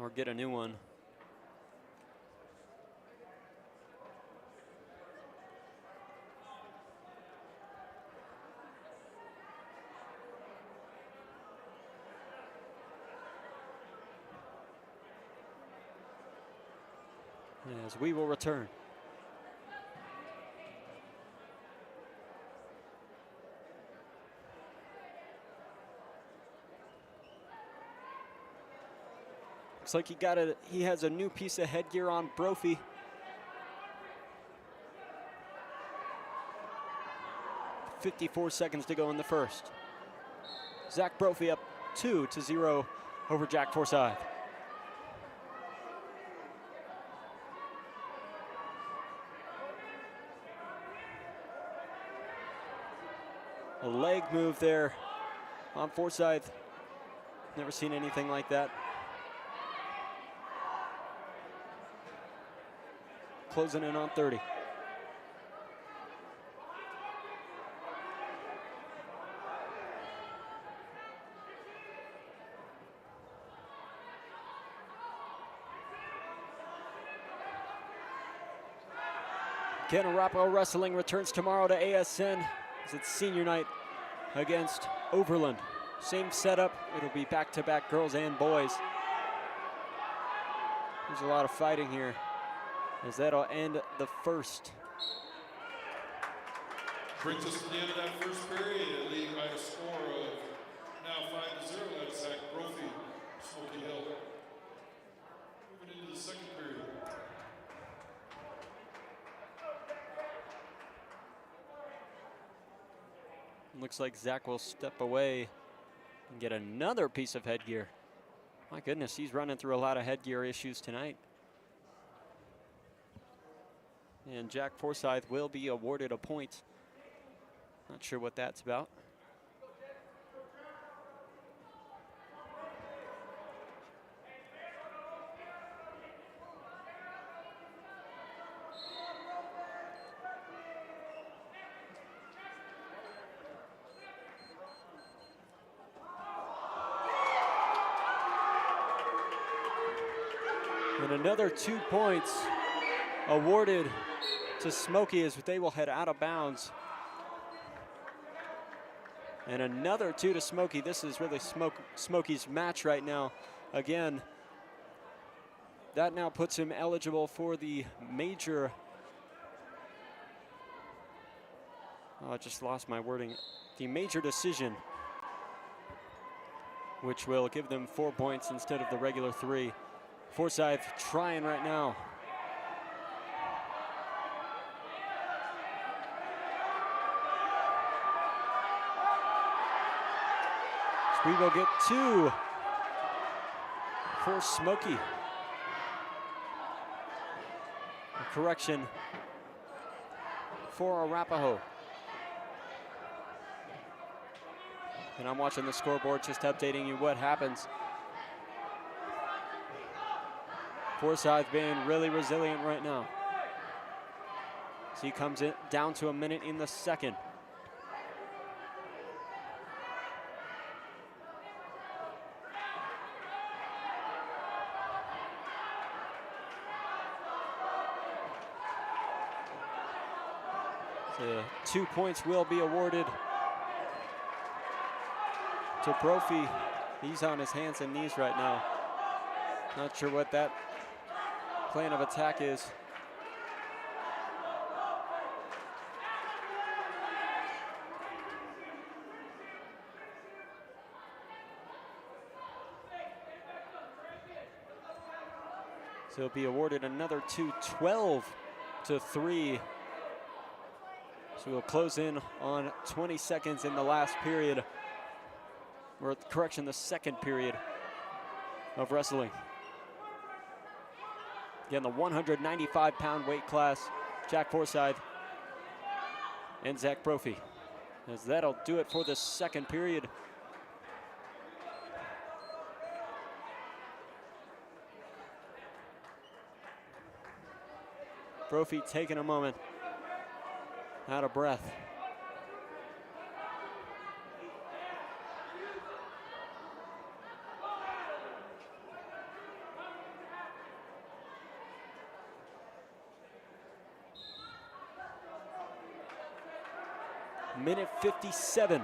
or get a new one. As we will return. Looks like he has a new piece of headgear on Brophy. .54 seconds to go in the first. Zach Brophy up 2-0 over Jack Forsyth. A leg move there on Forsyth. Never seen anything like that. Closing in on 30. Again, Arapahoe Wrestling returns tomorrow to ASN as it's senior night against Overland. Same setup. It'll be back-to-back girls and boys. There's a lot of fighting here as that'll end the first. Brings us to the end of that first period, leading by a score of now 5-0. That's Zach Brophy, Smoky Hill. Moving into the second period. Looks like Zach will step away and get another piece of headgear. My goodness, he's running through a lot of headgear issues tonight. And Jack Forsyth will be awarded a point. Not sure what that's about. And another 2 points awarded to Smoky as they will head out of bounds. And another 2 to Smoky. This is really Smoky's match right now. Again, that now puts him eligible for the major. Oh, I just lost my wording. The major decision, which will give them 4 points instead of the regular 3. Forsyth trying right now. So we will get 2 for Smoky. A correction for Arapahoe. And I'm watching the scoreboard, just updating you what happens. Forsyth being really resilient right now. So he comes in down to a minute in the second. So 2 points will be awarded to Brophy. He's on his hands and knees right now. Not sure what that plan of attack is. So he'll be awarded another 2, 12-3. So we'll close in on 20 seconds in the last period, or correction, the second period of wrestling. Again, the 195-pound weight class, Jack Forsyth and Zach Brophy. As that'll do it for the second period. Brophy taking a moment, out of breath. Minute 57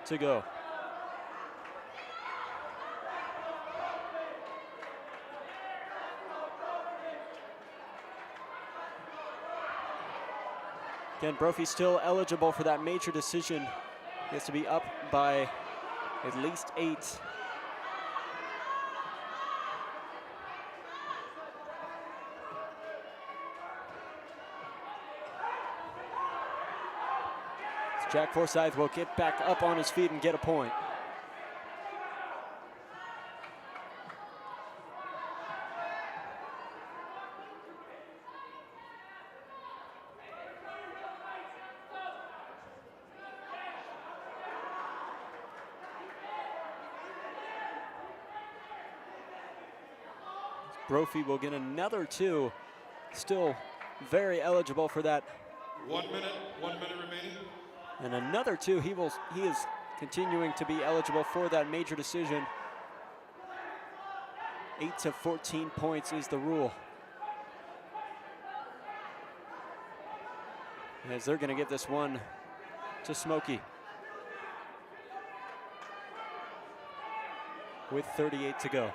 to go. Again, Brophy still eligible for that major decision. He has to be up by at least 8. Jack Forsyth will get back up on his feet and get a point. Brophy will get another 2. Still very eligible for that. 1 minute remaining. And another 2, he is continuing to be eligible for that major decision. 8 to 14 points is the rule. as they're going to give this one to Smoky with 38 to go.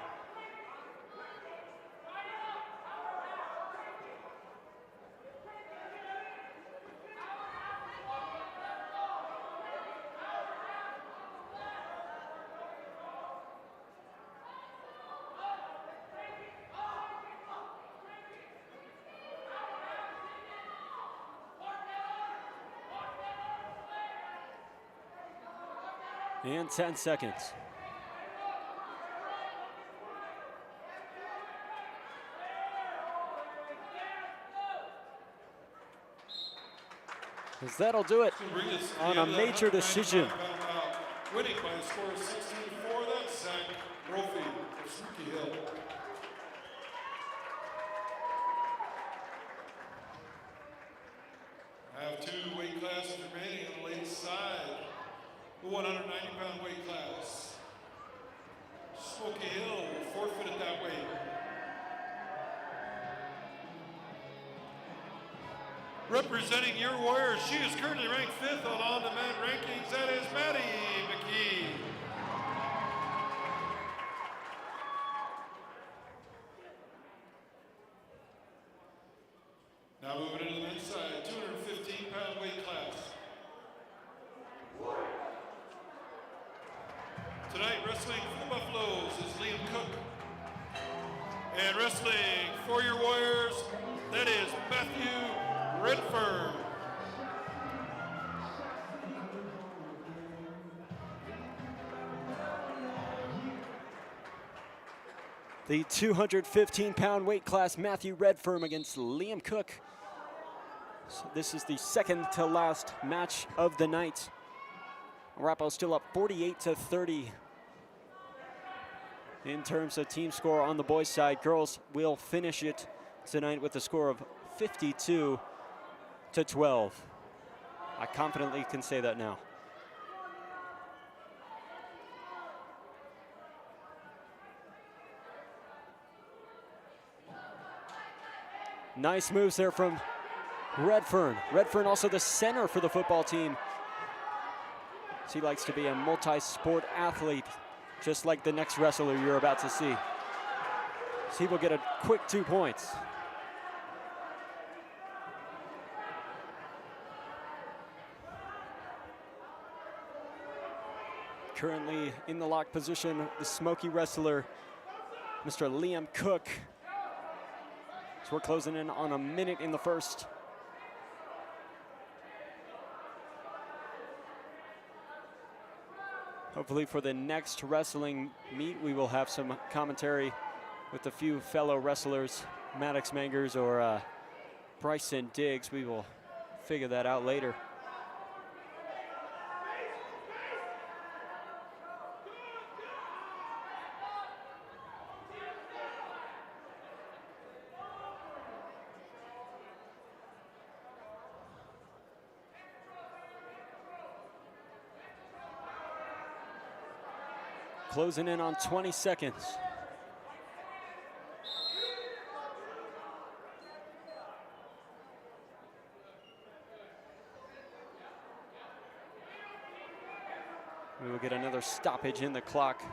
And 10 seconds. As that'll do it on a major decision. Winning by a score of 16-4, that's Zach Brophy of Smoky Hill. I have 2 weight classes remaining on the ladies' side. The 190-pound weight class. Smoky Hill will forfeit it that weight. Representing your Warriors, she is currently ranked 5th on on-demand rankings. That is Maddie McKee. Now moving into the men's side, 215-pound weight class. Tonight, wrestling for the Buffaloes is Liam Cook. And wrestling for your Warriors, that is Matthew Redfern. The 215-pound weight class, Matthew Redfern against Liam Cook. So this is the second to last match of the night. Arapahoe still up 48-30 in terms of team score on the boys' side. Girls will finish it tonight with a score of 52-12. I confidently can say that now. Nice moves there from Redfern. Redfern also the center for the football team. He likes to be a multi-sport athlete, just like the next wrestler you're about to see. So he will get a quick 2 points. Currently in the lock position, the Smoky wrestler, Mr. Liam Cook. So we're closing in on a minute in the first. Hopefully for the next wrestling meet, we will have some commentary with a few fellow wrestlers, Maddox Mangers or Bryson Diggs. We will figure that out later. Closing in on 20 seconds. We will get another stoppage in the clock.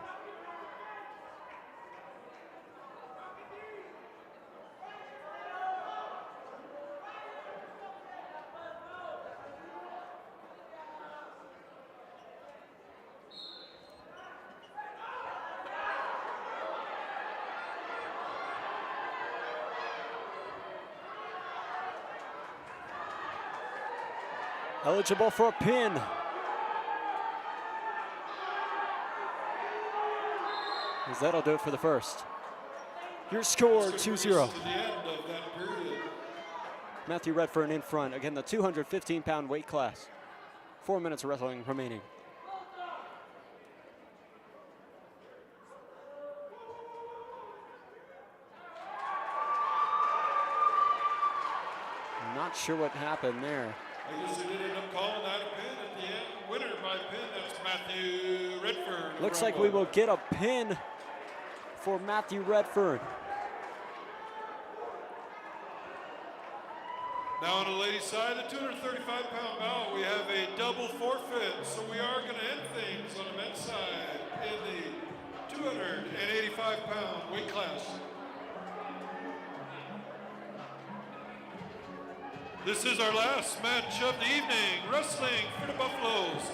Eligible for a pin. As that'll do it for the first. Your score, 2-0. Matthew Redfern in front. Again, the 215-pound weight class. 4 minutes of wrestling remaining. I'm not sure what happened there. I guess they did end up calling that a pin at the end. Winner by pin, that's Matthew Redfern. Looks like we will get a pin for Matthew Redfern. Now on the ladies' side, the 235-pound bout, we have a double forfeit, so we are going to end things on the men's side in the 285-pound weight class. This is our last match of the evening, wrestling for the Buffaloes.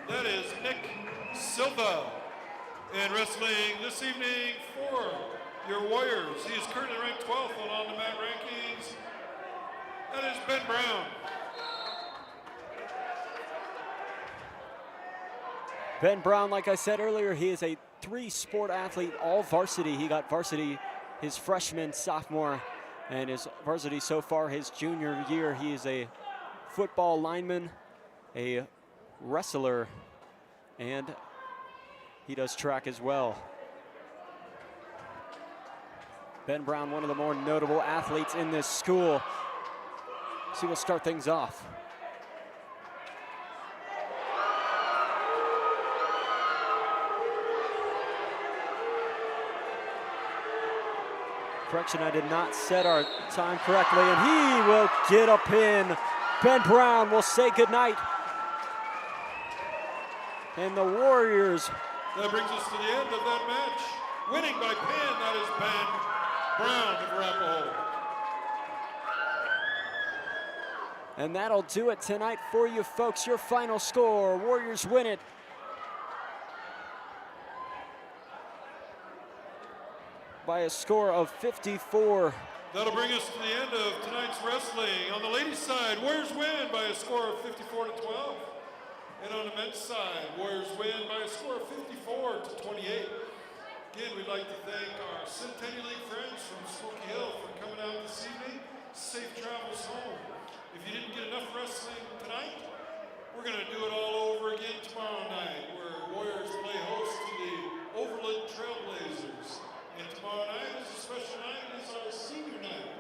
That is Nick Silva. And wrestling this evening for your Warriors. He is currently ranked 12th on the mat rankings. That is Ben Brown. Ben Brown, like I said earlier, he is a 3-sport athlete, all varsity. He got varsity his freshman, sophomore, and his varsity so far his junior year. He is a football lineman, a wrestler, and he does track as well. Ben Brown, one of the more notable athletes in this school. So he will start things off. Correction, I did not set our time correctly, and he will get a pin. Ben Brown will say goodnight. And the Warriors. That brings us to the end of that match. Winning by pin, that is Ben Brown of Arapahoe. And that'll do it tonight for you folks. Your final score, Warriors win it by a score of 54. That'll bring us to the end of tonight's wrestling. On the ladies' side, Warriors win by a score of 54-12. And on the men's side, Warriors win by a score of 54-28. Again, we'd like to thank our Centennial League friends from Smoky Hill for coming out this evening. Safe travels home. If you didn't get enough wrestling tonight, we're going to do it all over again tomorrow night, where Warriors play host to the Overland Trailblazers. And tomorrow night is a special night. It's our senior night.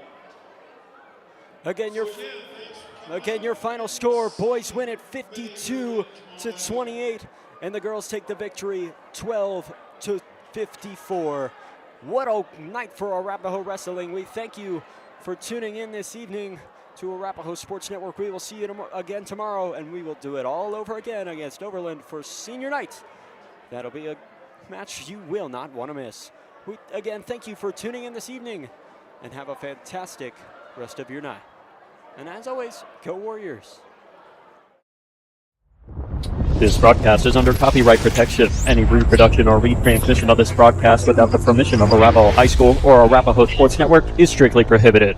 Again, your final score, boys win it 52-28, and the girls take the victory 12-54. What a night for Arapahoe Wrestling. We thank you for tuning in this evening to Arapahoe Sports Network. We will see you again tomorrow, and we will do it all over again against Overland for senior night. That'll be a match you will not want to miss. We, again, thank you for tuning in this evening, and have a fantastic rest of your night. And as always, go Warriors. This broadcast is under copyright protection. Any reproduction or retransmission of this broadcast without the permission of Arapahoe High School or Arapahoe Sports Network is strictly prohibited.